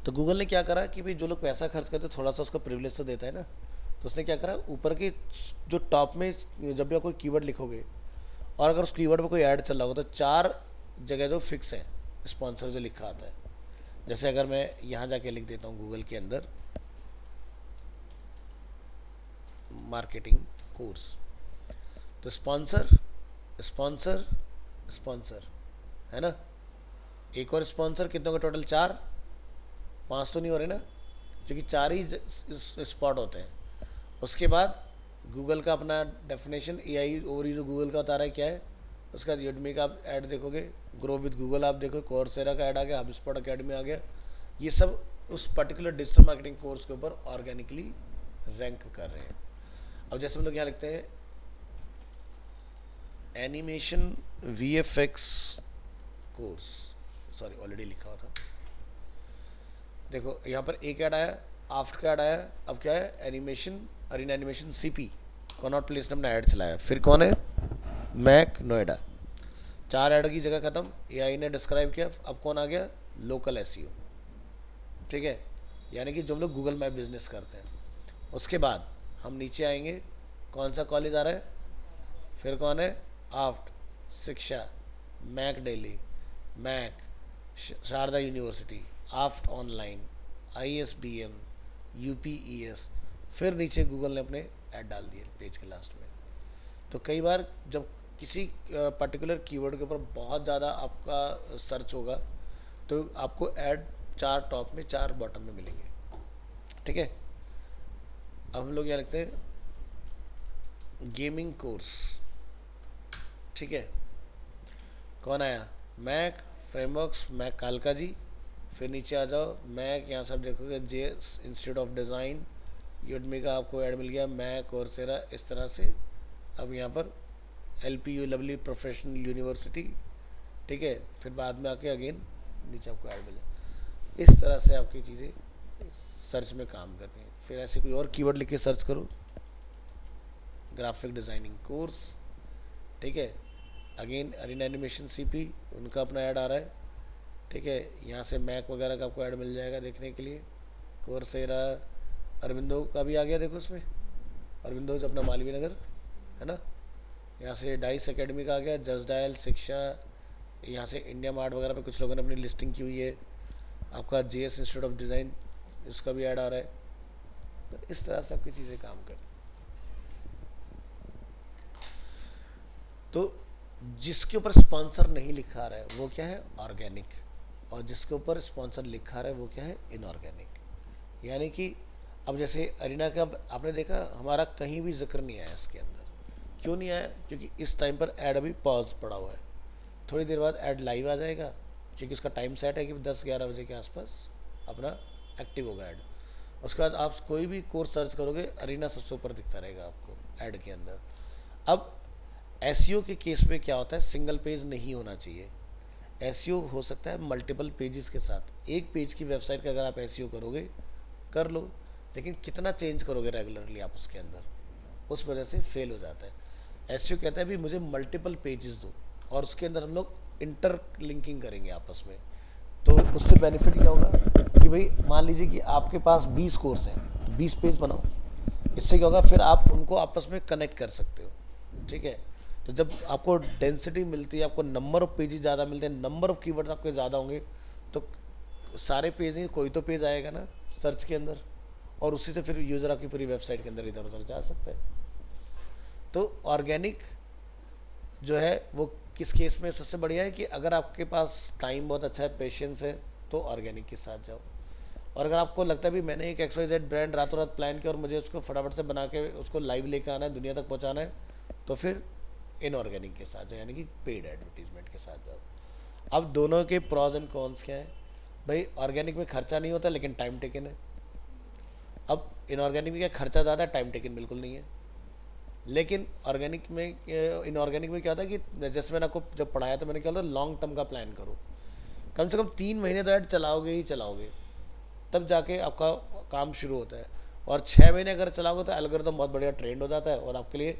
तो गूगल ने क्या करा कि भाई जो लोग पैसा खर्च करते थोड़ा सा उसको प्रिविलेज तो देता है ना, तो उसने क्या करा, ऊपर के जो टॉप में जब भी आप कोई कीवर्ड लिखोगे और अगर उस कीवर्ड पर कोई ऐड चल रहा होगा तो 4 जगह जो फिक्स है स्पॉन्सर जो लिखा आता है। जैसे अगर मैं यहाँ जाके लिख देता हूँ गूगल के अंदर मार्केटिंग कोर्स, तो स्पॉन्सर स्पॉन्सर स्पॉन्सर है ना, एक और स्पॉन्सर, कितनों का टोटल? 4, 5 तो नहीं हो रहे ना, क्योंकि 4 ही स्पॉट होते हैं। उसके बाद गूगल का अपना डेफिनेशन एआई ओवर जो गूगल का बता रहा है क्या है, उसका यूडमी का आप ऐड देखोगे, ग्रो विद गूगल आप देखो, कोर्सेरा का ऐड आ गया, हबस्पॉट अकेडमी आ गया, ये सब उस पर्टिकुलर डिजिटल मार्केटिंग कोर्स के ऊपर ऑर्गेनिकली रैंक कर रहे हैं। अब जैसे हम लोग यहाँ लिखते हैं animation VFX course, sorry already लिखा हुआ था, देखो यहाँ पर एक ऐड आया, आफ्टर का ऐड आया, अब क्या है? Animation arena animation CP Connaught Place ने अपना ऐड चलाया। फिर कौन है? मैक नोएडा। 4 ऐड की जगह खत्म, एआई ने डिस्क्राइब किया। अब कौन आ गया? लोकल एसईओ, ठीक है, यानी कि जो हम लोग गूगल मैप बिजनेस करते हैं। उसके बाद हम नीचे आएंगे, कौन सा कॉलेज आ रहा है? फिर कौन है? AAFT, Shiksha, MAAC Delhi, MAAC, Sharda university, AAFT online, ISBM, UPES. फिर नीचे गूगल ने अपने ऐड डाल दिए पेज के लास्ट में। तो कई बार जब किसी पर्टिकुलर कीवर्ड के ऊपर बहुत ज़्यादा आपका सर्च होगा तो आपको ऐड 4 टॉप में 4 बॉटम में मिलेंगे। ठीक है। अब हम लोग यहाँ लिखते हैं गेमिंग कोर्स, ठीक है। कौन आया, मैक फ्रेमवर्क्स, मैक कालका जी। फिर नीचे आ जाओ, मैक, यहाँ सब देखोगे JS institute of design, Udemy का आपको ऐड मिल गया, मैक कोर्सेरा, इस तरह से। अब यहाँ पर LPU लवली प्रोफेशनल यूनिवर्सिटी, ठीक है। फिर बाद में आके अगेन नीचे आपको ऐड मिले। इस तरह से आपकी चीज़ें सर्च में काम करती हैं। फिर ऐसे कोई और कीवर्ड लिख के सर्च करो, ग्राफिक डिज़ाइनिंग कोर्स, ठीक है। अगेन अरीना एनिमेशन CP, उनका अपना ऐड आ रहा है, ठीक है। यहाँ से मैक वगैरह का आपको ऐड मिल जाएगा देखने के लिए। कोर्सेरा, अरविंदो का भी आ गया, देखो उसमें अरविंदो अपना मालवीय नगर है ना। यहाँ से डाइस एकेडमी का आ गया, जस्ट डायल शिक्षा, यहाँ से इंडिया मार्ट वगैरह पे कुछ लोगों ने अपनी लिस्टिंग की हुई है। आपका JS इंस्टीट्यूट ऑफ डिज़ाइन, उसका भी ऐड आ रहा है। तो इस तरह से आपकी चीज़ें काम कर। तो जिसके ऊपर स्पॉन्सर नहीं लिखा रहा है वो क्या है, ऑर्गेनिक, और जिसके ऊपर स्पॉन्सर लिखा रहा है वो क्या है, इनऑर्गेनिक। यानी कि अब जैसे अरीना का आपने देखा हमारा कहीं भी जिक्र नहीं आया इसके अंदर। क्यों नहीं आया, क्योंकि इस टाइम पर ऐड अभी पॉज पड़ा हुआ है। थोड़ी देर बाद ऐड लाइव आ जाएगा, क्योंकि उसका टाइम सेट है कि 10-11 बजे के आसपास अपना एक्टिव होगा ऐड। उसके बाद आप कोई भी कोर्स सर्च करोगे, अरीना सबसे ऊपर दिखता रहेगा आपको ऐड के अंदर। अब SEO के केस में क्या होता है, सिंगल पेज नहीं होना चाहिए। SEO हो सकता है मल्टीपल पेजेस के साथ। एक पेज की वेबसाइट का अगर आप SEO करोगे, कर लो, लेकिन कितना चेंज करोगे रेगुलरली आप उसके अंदर, उस वजह से फेल हो जाता है। SEO कहता है भी मुझे मल्टीपल पेजेस दो, और उसके अंदर हम लोग इंटर लिंकिंग करेंगे आपस में। तो उससे बेनिफिट क्या होगा कि भाई मान लीजिए कि आपके पास 20 कोर्स हैं, तो 20 पेज बनाओ। इससे क्या होगा, फिर आप उनको आपस में कनेक्ट कर सकते हो, ठीक है। तो जब आपको डेंसिटी मिलती है, आपको नंबर ऑफ पेजेस ज़्यादा मिलते हैं, नंबर ऑफ कीवर्ड्स आपके ज़्यादा होंगे, तो सारे पेज नहीं, कोई तो पेज आएगा ना सर्च के अंदर, और उसी से फिर यूज़र आपकी पूरी वेबसाइट के अंदर इधर उधर जा सकता है। तो ऑर्गेनिक जो है वो किस केस में सबसे बढ़िया है कि अगर आपके पास टाइम बहुत अच्छा है, पेशेंस है, तो ऑर्गेनिक के साथ जाओ। और अगर आपको लगता है भी मैंने एक XYZ ब्रांड रातों रात प्लान किया और मुझे उसको फटाफट से बना के उसको लाइव लेकर आना है, दुनिया तक पहुंचाना है, तो फिर इनऑर्गेनिक के साथ जाओ, यानी कि पेड एडवर्टीजमेंट के साथ जाओ। अब दोनों के प्रॉज एंड कॉन्स क्या है भाई, ऑर्गेनिक में खर्चा नहीं होता लेकिन टाइम टेकन है। अब इनऑर्गेनिक में क्या, खर्चा ज़्यादा है, टाइम टेकन बिल्कुल नहीं है। लेकिन ऑर्गेनिक में, इनऑर्गेनिक में क्या होता है कि जैसे मैंने आपको जब पढ़ाया तो मैंने क्या होता है, लॉन्ग टर्म का प्लान करो, कम से कम 3 महीने तो ऐड चलाओगे ही चलाओगे, तब जाके आपका काम शुरू होता है। और 6 महीने अगर चलाओगे तो एल्गोरिथम बहुत बढ़िया ट्रेंड हो जाता है, और आपके लिए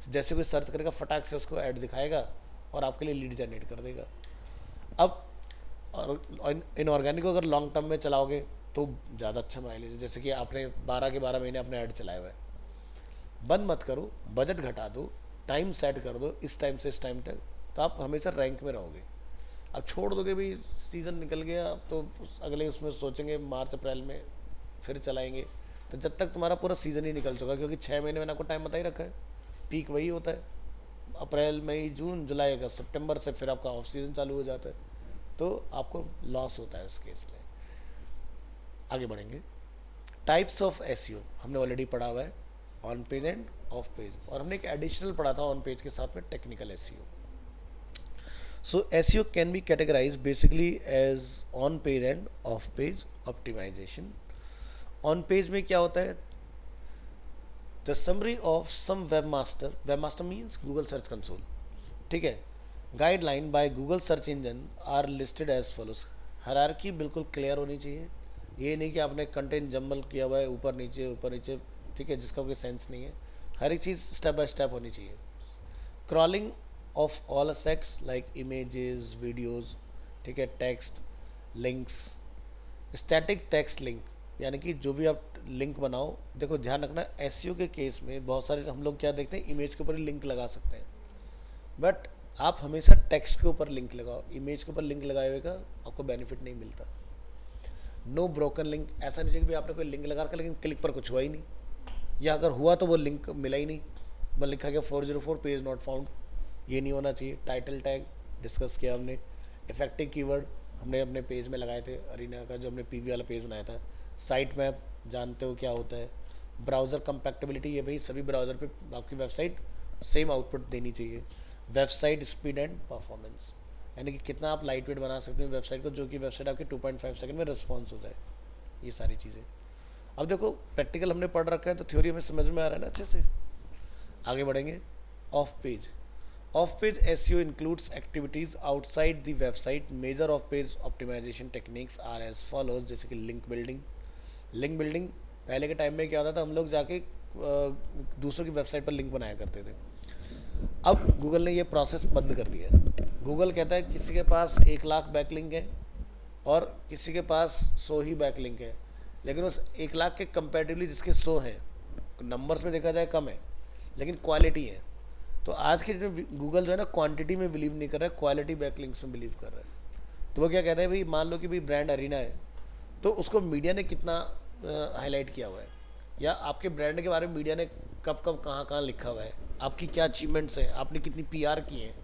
जैसे कोई सर्च करेगा फटाक से उसको ऐड दिखाएगा और आपके लिए लीड जनरेट कर देगा। अब और इनऑर्गेनिक को अगर लॉन्ग टर्म में चलाओगे तो ज़्यादा अच्छा माइलेज है। जैसे कि आपने 12 के 12 महीने अपने ऐड चलाए हुए हैं, बंद मत करो, बजट घटा दो, टाइम सेट कर दो इस टाइम से इस टाइम तक, तो आप हमेशा रैंक में रहोगे। अब छोड़ दोगे भाई, सीज़न निकल गया, अब तो अगले उसमें सोचेंगे मार्च अप्रैल में फिर चलाएंगे, तो जब तक तुम्हारा पूरा सीज़न ही निकल चुका, क्योंकि 6 महीने मैंने आपको टाइम बता ही रखा है, पीक वही होता है अप्रैल मई जून जुलाई अगस्त सितंबर से, फिर आपका ऑफ सीज़न चालू हो जाता है, तो आपको लॉस होता है उस केस में। आगे बढ़ेंगे। टाइप्स ऑफ SEO हमने ऑलरेडी पढ़ा हुआ है, on page end of page, और हमने एक एडिशनल पढ़ा था ऑन पेज के साथ में, technical SEO। So SEO can be categorized basically as on page and off page optimization. On page में क्या होता है, the summary of some webmaster means Google Search Console, ठीक है, guideline by Google Search Engine are listed as follows। Hierarchy बिल्कुल clear होनी चाहिए, ये नहीं कि आपने कंटेंट जम्बल किया हुआ है ऊपर नीचे, ठीक है, जिसका कोई सेंस नहीं है। हर एक चीज़ स्टेप बाय स्टेप होनी चाहिए। Crawling of all assets like images, videos, ठीक है, text, links, static text link, यानी कि जो भी आप लिंक बनाओ, देखो ध्यान रखना SEO के केस में बहुत सारे हम लोग क्या देखते हैं, इमेज के ऊपर ही लिंक लगा सकते हैं, बट आप हमेशा टेक्स्ट के ऊपर लिंक लगाओ, इमेज के ऊपर लिंक लगाए हुए का आपको बेनिफिट नहीं मिलता। नो ब्रोकन लिंक, ऐसा नहीं चाहिए कि आपने कोई लिंक लगा रखा लेकिन क्लिक पर कुछ हुआ ही नहीं, या अगर हुआ तो वो लिंक मिला ही नहीं, बस लिखा गया 404 पेज नॉट फाउंड, ये नहीं होना चाहिए। टाइटल टैग डिस्कस किया हमने, इफेक्टिव कीवर्ड हमने अपने पेज में लगाए थे, अरीना का जो हमने PV वाला पेज बनाया था। साइट मैप जानते हो क्या होता है? ब्राउज़र कंपैटिबिलिटी, ये भाई सभी ब्राउज़र पे आपकी वेबसाइट सेम आउटपुट देनी चाहिए। वेबसाइट स्पीड एंड परफॉर्मेंस, यानी कि कितना आप लाइट वेट बना सकते हो वेबसाइट को, जो कि वेबसाइट आपकी 2.5 सेकंड में रिस्पॉन्स हो जाए, ये सारी चीज़ें। अब देखो प्रैक्टिकल हमने पढ़ रखा है तो थ्योरी हमें समझ में आ रहा है ना अच्छे से। आगे बढ़ेंगे। Off page, off page SEO includes activities outside the website. Major off page optimisation techniques are as follows, जैसे कि लिंक बिल्डिंग। लिंक बिल्डिंग पहले के टाइम में क्या होता था, हम लोग जाके दूसरों की वेबसाइट पर लिंक बनाया करते थे। अब गूगल ने ये प्रोसेस बंद कर दिया है। गूगल कहता है किसी के पास 1 लाख बैकलिंक है और किसी के पास 100 ही बैकलिंक है, लेकिन उस 1 लाख के कंपेरेटिवली जिसके 100 हैं, नंबर्स में देखा जाए कम है लेकिन क्वालिटी है। तो आज के डेट में गूगल जो है ना क्वांटिटी में बिलीव नहीं कर रहा है, क्वालिटी बैकलिंक्स में बिलीव कर रहा है। तो वो क्या कहते हैं भाई, मान लो कि भाई ब्रांड अरीना है, तो उसको मीडिया ने कितना हाईलाइट किया हुआ है, या आपके ब्रांड के बारे में मीडिया ने कब कब कहाँ कहाँ लिखा हुआ है, आपकी क्या अचीवमेंट्स हैं, आपने कितनी पीआर की हैं,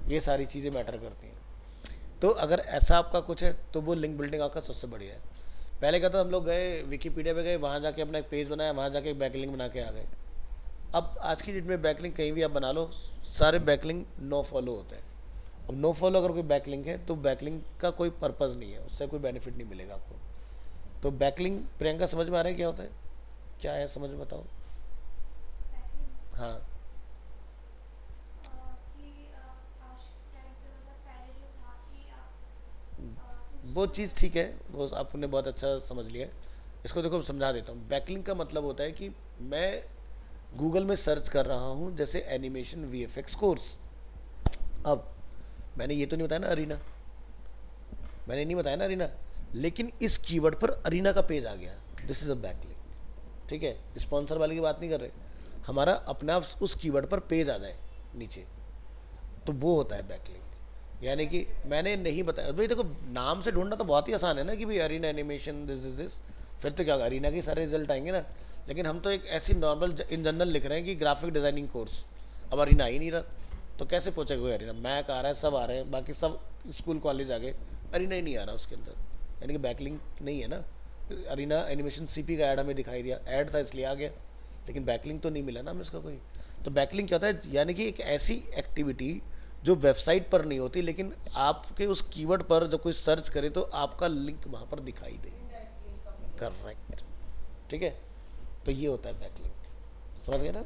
ये सारी चीज़ें मैटर करती हैं। तो अगर ऐसा आपका कुछ है तो वो लिंक बिल्डिंग आपका सबसे बढ़िया है। पहले क्या था, हम लोग गए विकीपीडिया पे गए, वहाँ जाके अपना एक पेज बनाया, वहाँ जाके बैकलिंक बना के आ गए। अब आज की डेट में बैकलिंक कहीं भी आप बना लो, सारे बैकलिंक नो फॉलो होते हैं। अब नो फॉलो अगर कोई बैकलिंक है तो बैकलिंक का कोई पर्पज़ नहीं है, उससे कोई बेनिफिट नहीं मिलेगा आपको। तो बैकलिंक प्रियंका समझ में आ रहा है क्या होता है, क्या है समझ में बताओ। हाँ वो चीज़ ठीक है, वो आपने बहुत अच्छा समझ लिया है। इसको देखो समझा देता हूँ। बैकलिंक का मतलब होता है कि मैं गूगल में सर्च कर रहा हूँ जैसे एनिमेशन वीएफएक्स कोर्स। अब मैंने ये तो नहीं बताया ना अरीना, मैंने नहीं बताया ना अरीना, लेकिन इस कीवर्ड पर अरीना का पेज आ गया, दिस इज़ अ बैकलिंक। ठीक है, स्पॉन्सर वाले की बात नहीं कर रहे, हमारा अपने आप उस कीवर्ड पर पेज आ जाए नीचे, तो वो होता है बैकलिंक। यानी कि मैंने नहीं बताया भाई, देखो नाम से ढूंढना तो बहुत ही आसान है ना कि भाई अरीना एनिमेशन दिस, फिर तो क्या अरीना के सारे रिजल्ट आएंगे ना। लेकिन हम तो एक ऐसी नॉर्मल इन जनरल लिख रहे हैं कि ग्राफिक डिज़ाइनिंग कोर्स, अब अरीना ही नहीं रहा तो कैसे पहुँचेगा कोई अरीना। मैक आ रहा है, सब आ रहे हैं, बाकी सब स्कूल कॉलेज आ गए, अरीना ही नहीं आ रहा उसके अंदर, यानी कि बैकलिंक नहीं है ना। अरीना एनिमेशन सीपी का ऐड हमें दिखाई दिया, ऐड था इसलिए आ गया, लेकिन बैकलिंक तो नहीं मिला ना हमें इसका कोई। तो बैकलिंक क्या होता है, यानी कि एक ऐसी एक्टिविटी जो वेबसाइट पर नहीं होती, लेकिन आपके उस कीवर्ड पर जब कोई सर्च करे तो आपका लिंक वहाँ पर दिखाई दे। करेक्ट, ठीक है, तो ये होता है बैकलिंक, समझ गए ना।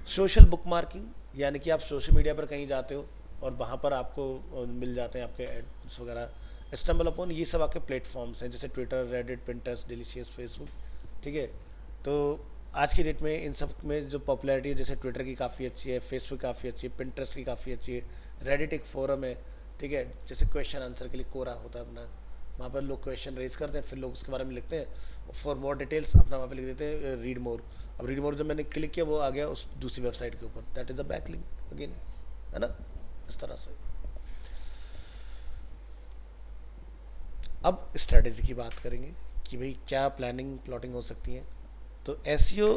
सोशल बुक मार्किंग, यानी कि आप सोशल मीडिया पर कहीं जाते हो और वहाँ पर आपको मिल जाते हैं आपके एड्स वगैरह, स्टम्बल अपॉन, ये सब आपके प्लेटफॉर्म्स हैं जैसे Twitter, Reddit, Pinterest, delicious, Facebook. ठीक है, तो आज की डेट में इन सब में जो पॉपुलैरिटी है, जैसे ट्विटर की काफ़ी अच्छी है, फेसबुक काफ़ी अच्छी है, पिंटरेस्ट की काफ़ी अच्छी है, रेडिट एक फोरम है। ठीक है, जैसे क्वेश्चन आंसर के लिए कोरा होता है अपना, वहाँ पर लोग क्वेश्चन रेज करते हैं, फिर लोग उसके बारे में लिखते हैं, फॉर मोर डिटेल्स अपना वहाँ पे लिख देते हैं रीड मोर। अब रीड मोर जब मैंने क्लिक किया वो आ गया उस दूसरी वेबसाइट के ऊपर, that is a back link again, है ना, इस तरह से। अब स्ट्रेटेजी की बात करेंगे कि भाई क्या प्लानिंग प्लॉटिंग हो सकती है। तो SEO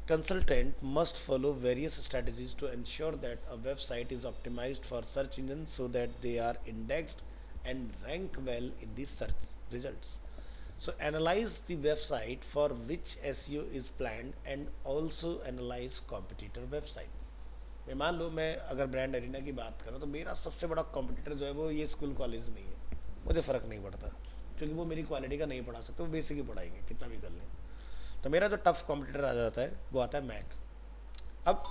consultant must follow various strategies to ensure that a website is optimized for search engines so that they are indexed and rank well in the search results. So analyze the website for which SEO is planned and also analyze competitor website. मैं मान लो मैं अगर brand arena की बात करूँ तो मेरा सबसे बड़ा कॉम्पिटिटर जो है वो ये स्कूल कॉलेज नहीं है, मुझे फ़र्क नहीं पड़ता क्योंकि वो मेरी क्वालिटी का नहीं पढ़ा सकते, वो बेसिक ही पढ़ाएंगे कितना भी कर लें। तो मेरा जो टफ कॉम्पिटिटर आ जाता है वो आता है मैक। अब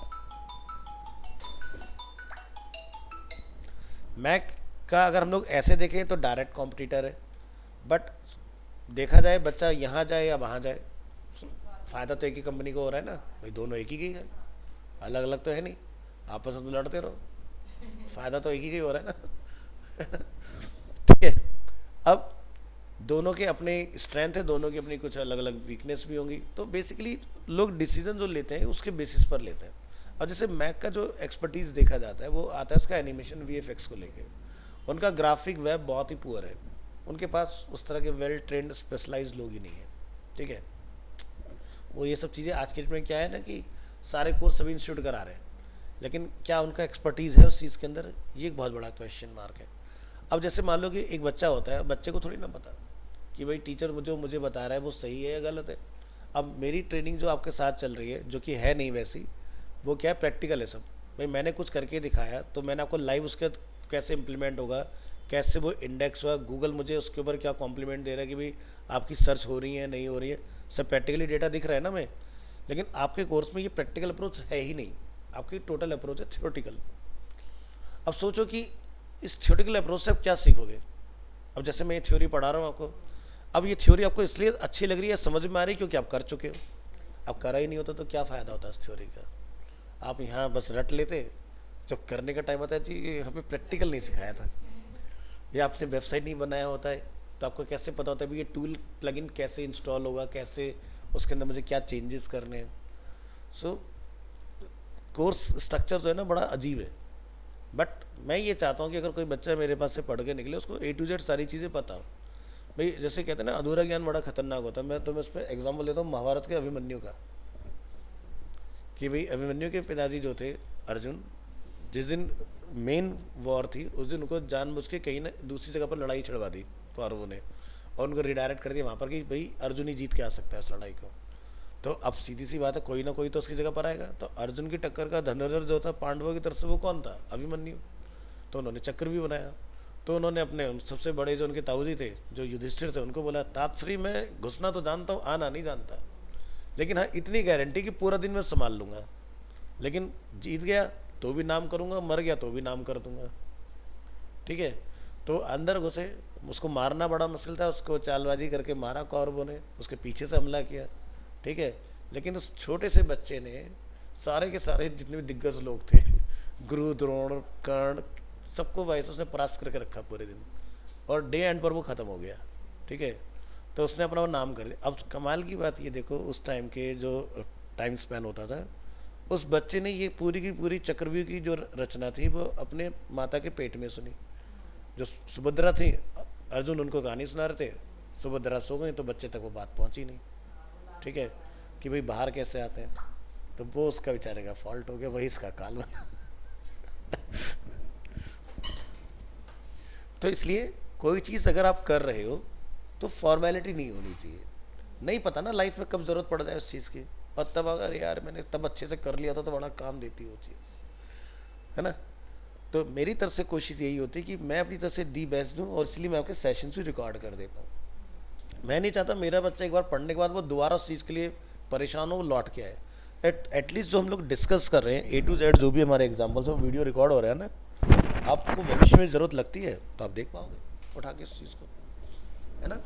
मैक का अगर हम लोग ऐसे देखें तो डायरेक्ट कॉम्पिटिटर है, बट देखा जाए बच्चा यहाँ जाए या वहाँ जाए, फ़ायदा तो एक ही कंपनी को हो रहा है ना भाई, दोनों एक ही की है, अलग अलग तो है नहीं, आपस में तो लड़ते रहो, फ़ायदा तो एक ही हो रहा है ना। ठीक है, अब दोनों के अपने स्ट्रेंथ है, दोनों की अपनी कुछ अलग अलग वीकनेस भी होंगी, तो बेसिकली लोग डिसीजन जो लेते हैं उसके बेसिस पर लेते हैं। और जैसे मैक का जो एक्सपर्टीज़ देखा जाता है वो आता है उसका एनिमेशन वीएफएक्स को लेके, उनका ग्राफिक वेब बहुत ही पुअर है, उनके पास उस तरह के वेल ट्रेंड स्पेशलाइज लोग ही नहीं है। ठीक है, वो ये सब चीज़ें आज के डेट में क्या है ना कि सारे कोर्स सभी इंस्टीट्यूट करा रहे हैं, लेकिन क्या उनका एक्सपर्टीज़ है उस चीज़ के अंदर, ये एक बहुत बड़ा क्वेश्चन मार्क है। अब जैसे मान लो कि एक बच्चा होता है, बच्चे को थोड़ी ना पता कि भाई टीचर जो मुझे बता रहा है वो सही है या गलत है। अब मेरी ट्रेनिंग जो आपके साथ चल रही है, जो कि है नहीं वैसी, वो क्या है, प्रैक्टिकल है सब। भाई मैंने कुछ करके दिखाया तो मैंने आपको लाइव उसके कैसे इम्प्लीमेंट होगा, कैसे वो इंडेक्स हुआ, गूगल मुझे उसके ऊपर क्या कॉम्प्लीमेंट दे रहा है कि भाई आपकी सर्च हो रही है नहीं हो रही है, सब प्रैक्टिकली डेटा दिख रहा है ना मैं। लेकिन आपके कोर्स में ये प्रैक्टिकल अप्रोच है ही नहीं, आपकी टोटल अप्रोच है थियोरटिकल। अब सोचो कि इस थियोरटिकल अप्रोच से आप क्या सीखोगे। अब जैसे मैं ये थ्योरी पढ़ा रहा हूँ आपको, अब ये थ्योरी आपको इसलिए अच्छी लग रही है, समझ में आ रही है क्योंकि आप कर चुके हो। अब करा ही नहीं होता तो क्या फ़ायदा होता इस थ्योरी का। आप यहाँ बस रट लेते, जब करने का टाइम आता है जी हमें प्रैक्टिकल नहीं सिखाया था, या आपने वेबसाइट नहीं बनाया होता है तो आपको कैसे पता होता है भी ये टूल प्लगइन कैसे इंस्टॉल होगा, कैसे उसके अंदर मुझे क्या चेंजेस करने हैं। सो कोर्स स्ट्रक्चर जो है ना बड़ा अजीब है। बट मैं ये चाहता हूँ कि अगर कोई बच्चा मेरे पास से पढ़ के निकले उसको A to Z सारी चीज़ें पता हो। भाई जैसे कहते हैं ना अधूरा ज्ञान बड़ा खतरनाक होता है। मैं तुम्हें इस पर एग्जाम्पल देता हूँ महाभारत के अभिमन्यु का, कि भाई अभिमन्यु के पिताजी जो थे अर्जुन, जिस दिन मेन वॉर थी उस दिन उनको जानबूझ के कहीं ना दूसरी जगह पर लड़ाई छिड़वा दी कौरवों ने, और उनको रिडायरेक्ट कर दिया वहाँ पर कि भाई अर्जुन ही जीत के आ सकता है उस लड़ाई को। तो अब सीधी सी बात है कोई ना कोई तो उसकी जगह पर आएगा। तो अर्जुन की टक्कर का धनुर्धर जो था पांडवों की तरफ से वो कौन था, अभिमन्यु। तो उन्होंने चक्र भी बनाया। तो उन्होंने अपने सबसे बड़े जो उनके ताऊजी थे जो युधिष्ठिर थे उनको बोला तातश्री मैं घुसना तो जानता हूँ आना नहीं जानता, लेकिन हाँ इतनी गारंटी कि पूरा दिन मैं संभाल लूँगा, लेकिन जीत गया तो भी नाम करूँगा, मर गया तो भी नाम कर दूंगा। ठीक है। तो अंदर घुसे, उसको मारना बड़ा मुश्किल था, उसको चालबाजी करके मारा कौरवों ने, उसके पीछे से हमला किया। ठीक है। लेकिन उस छोटे से बच्चे ने सारे के सारे जितने भी दिग्गज लोग थे गुरु द्रोण कर्ण सबको वैसे उसने परास्त करके रखा पूरे दिन, और डे एंड पर वो ख़त्म हो गया। ठीक है। तो उसने अपना वो नाम कर दिया। अब कमाल की बात ये देखो उस टाइम के जो टाइम स्पैन होता था, उस बच्चे ने ये पूरी की पूरी चक्रव्यूह की जो रचना थी वो अपने माता के पेट में सुनी। जो सुभद्रा थी, अर्जुन उनको कहानी सुना रहे थे, सुभद्रा सो गई तो बच्चे तक वो बात पहुंची नहीं। ठीक है। कि भाई बाहर कैसे आते हैं, तो वो उसका बेचारे का फॉल्ट हो गया, वही इसका काल बना। तो इसलिए कोई चीज़ अगर आप कर रहे हो तो फॉर्मेलिटी नहीं होनी चाहिए। नहीं पता ना लाइफ में कब ज़रूरत पड़ जाए उस चीज़ की, और तब अगर यार मैंने तब अच्छे से कर लिया था तो बड़ा काम देती वो चीज़, है ना। तो मेरी तरफ से कोशिश यही होती है कि मैं अपनी तरफ से दी बेस्ट दूँ, और इसलिए मैं आपके सेशंस भी रिकॉर्ड कर देता हूँ। मैं नहीं चाहता मेरा बच्चा एक बार पढ़ने के बाद वो दोबारा उस चीज़ के लिए परेशान हो, वो लौट के आए। एटलीस्ट जो हम लोग डिस्कस कर रहे हैं A to Z जो भी हमारे एग्जाम्पल्स वो वीडियो रिकॉर्ड हो रहा है ना, आपको भविष्य में ज़रूरत लगती है तो आप देख पाओगे उठा के इस चीज़ को, है ना।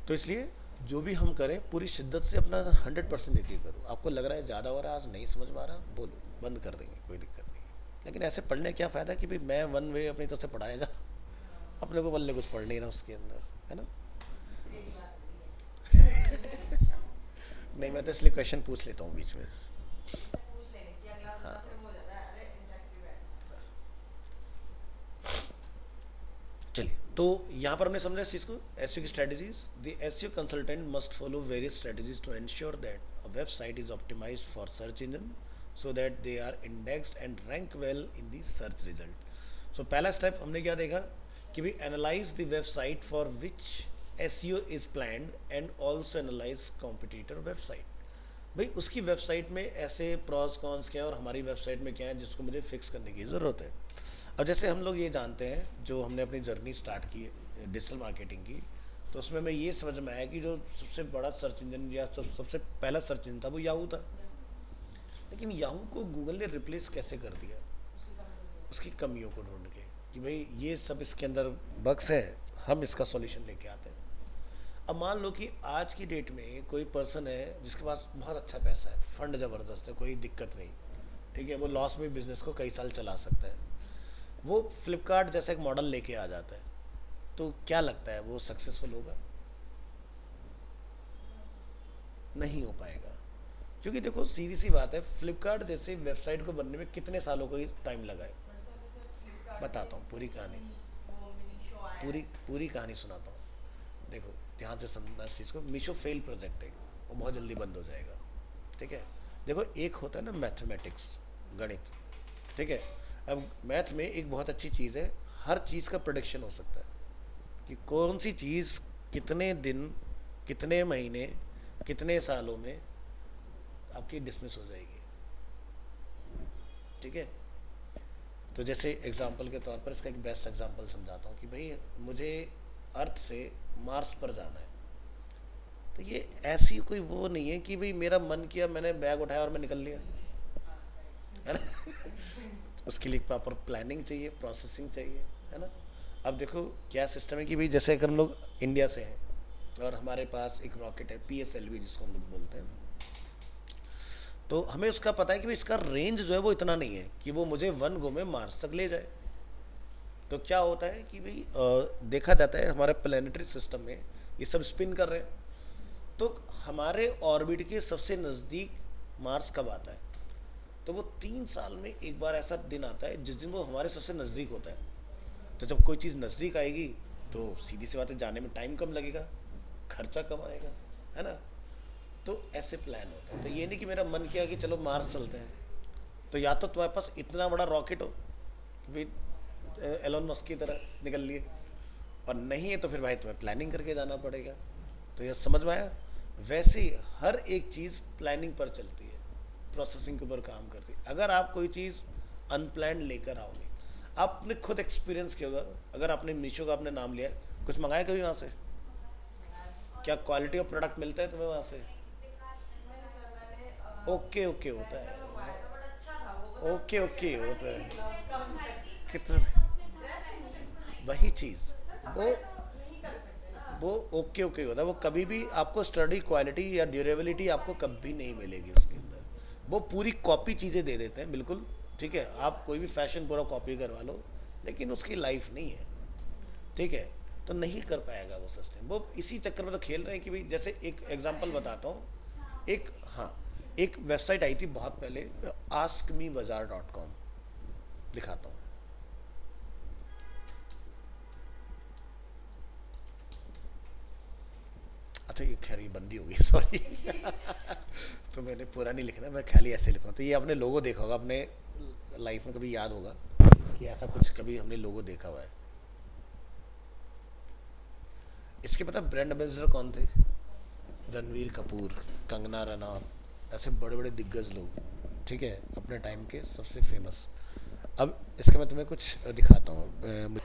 तो इसलिए जो भी हम करें पूरी शिद्दत से अपना 100% देके करो। आपको लग रहा है ज़्यादा हो रहा है, आज नहीं समझ में आ रहा, बोलो, बंद कर देंगे, कोई दिक्कत नहीं। लेकिन ऐसे पढ़ने क्या फ़ायदा कि भाई मैं वन वे अपनी तरफ से पढ़ाया जा, अपने को बल्ले कुछ पढ़ नहीं रहा उसके अंदर, है ना। नहीं मैं तो इसलिए क्वेश्चन पूछ लेता हूँ बीच में। हाँ। चलिए, तो यहाँ पर हमने समझा इस चीज़ को, एसईओ की strategies. The SEO consultant must follow various strategies to ensure that a website is optimised for search engine so that they are indexed and rank well in the search result. So पहला step हमने क्या देखा कि भाई analyse the website for which SEO is planned and also analyse competitor website. भाई उसकी website में ऐसे प्रॉस कॉन्स क्या है और हमारी वेबसाइट में क्या है जिसको मुझे फिक्स करने की ज़रूरत है। अब जैसे हम लोग ये जानते हैं जो हमने अपनी जर्नी स्टार्ट की है डिजिटल मार्केटिंग की, तो उसमें मैं ये समझ में आया कि जो सबसे बड़ा सर्च इंजन या सबसे पहला सर्च इंजन था वो याहू था। लेकिन याहू को गूगल ने रिप्लेस कैसे कर दिया, उसकी कमियों को ढूंढ के कि भाई ये सब इसके अंदर बग्स है, हम इसका सॉल्यूशन लेके आते हैं। अब मान लो कि आज की डेट में कोई पर्सन है जिसके पास बहुत अच्छा पैसा है, फंड ज़बरदस्त है, कोई दिक्कत नहीं, ठीक है, वो लॉस में बिजनेस को कई साल चला सकता है, वो फ्लिपकार्ट जैसा एक मॉडल लेके आ जाता है, तो क्या लगता है वो सक्सेसफुल होगा? नहीं हो पाएगा। क्योंकि देखो सीधी सी बात है, फ्लिपकार्ट जैसे वेबसाइट को बनने में कितने सालों को टाइम लगा है, बताता हूँ पूरी कहानी, पूरी कहानी सुनाता हूँ। देखो ध्यान से समझना इस चीज़ को। मीशो फेल प्रोजेक्ट है, वो बहुत जल्दी बंद हो जाएगा। ठीक है। देखो एक होता है ना मैथमेटिक्स, गणित, ठीक है। अब मैथ में एक बहुत अच्छी चीज़ है, हर चीज़ का प्रेडिक्शन हो सकता है। कि कौन सी चीज़ कितने दिन, कितने महीने, कितने सालों में आपकी डिसमिस हो जाएगी। ठीक है। तो जैसे एग्जांपल के तौर पर इसका एक बेस्ट एग्जांपल समझाता हूँ कि भाई मुझे अर्थ से मार्स पर जाना है। तो ये ऐसी कोई वो नहीं है कि भाई मेरा मन किया, मैंने बैग उठाया और मैं निकल लिया, है ना। उसके लिए प्रॉपर प्लानिंग चाहिए, प्रोसेसिंग चाहिए, है ना। अब देखो क्या सिस्टम है कि भाई जैसे अगर हम लोग इंडिया से हैं और हमारे पास एक रॉकेट है PSLV जिसको हम लोग बोलते हैं, तो हमें उसका पता है कि भाई इसका रेंज जो है वो इतना नहीं है कि वो मुझे वन गो में मार्स तक ले जाए। तो क्या होता है कि भाई देखा जाता है हमारे प्लानिटरी सिस्टम में ये सब स्पिन कर रहे हैं, तो हमारे ऑर्बिट के सबसे नज़दीक मार्स कब आता है? तो वो 3 साल में एक बार ऐसा दिन आता है जिस दिन वो हमारे सबसे नज़दीक होता है। तो जब कोई चीज़ नज़दीक आएगी तो सीधी सी बात है, जाने में टाइम कम लगेगा, खर्चा कम आएगा, है ना। तो ऐसे प्लान होता है। तो ये नहीं कि मेरा मन किया कि चलो मार्स चलते हैं, तो या तो तुम्हारे पास इतना बड़ा रॉकेट हो कि भाई एलोन मस्क की तरह निकल लिए, और नहीं है तो फिर भाई तुम्हें प्लानिंग करके जाना पड़ेगा। तो ये समझ में आया। वैसे ही हर एक चीज़ प्लानिंग पर चलती है, प्रोसेसिंग के ऊपर काम करती है। अगर आप कोई चीज़ अनप्लान लेकर आओगे, आपने खुद एक्सपीरियंस किया होगा, अगर आपने मीशो का आपने नाम लिया, कुछ मंगाया कभी वहाँ से? क्या क्वालिटी ऑफ प्रोडक्ट मिलता है तुम्हें वहाँ से? ओके ओके होता है, ओके ओके होता है, कितना वही चीज़, वो वो ओके ओके होता है। वो कभी भी आपको स्टडी क्वालिटी या ड्यूरेबिलिटी आपको कभी नहीं मिलेगी उसके अंदर। वो पूरी कॉपी चीज़ें दे देते हैं बिल्कुल। ठीक है, आप कोई भी फैशन पूरा कॉपी करवा लो, लेकिन उसकी लाइफ नहीं है। ठीक है, तो नहीं कर पाएगा वो सस्टेन। वो इसी चक्कर में तो खेल रहे हैं कि भाई जैसे एक एग्जांपल बताता हूँ। एक, हाँ, एक वेबसाइट आई थी बहुत पहले, askmebazaar.com, दिखाता हूँ। अच्छा ये खैर ये बंदी होगी, सॉरी। तो मैंने पूरा नहीं लिखना, मैं खाली ऐसे लिखूँ। तो ये आपने लोगो देखा होगा, अपने लाइफ में कभी याद होगा कि ऐसा कुछ कभी हमने लोगो देखा हुआ है। इसके पता ब्रांड एम्बेसडर कौन थे? रणवीर कपूर, कंगना रनौत, ऐसे बड़े बड़े दिग्गज लोग। ठीक है, अपने टाइम के सबसे फेमस। अब इसका मैं तुम्हें कुछ दिखाता हूँ।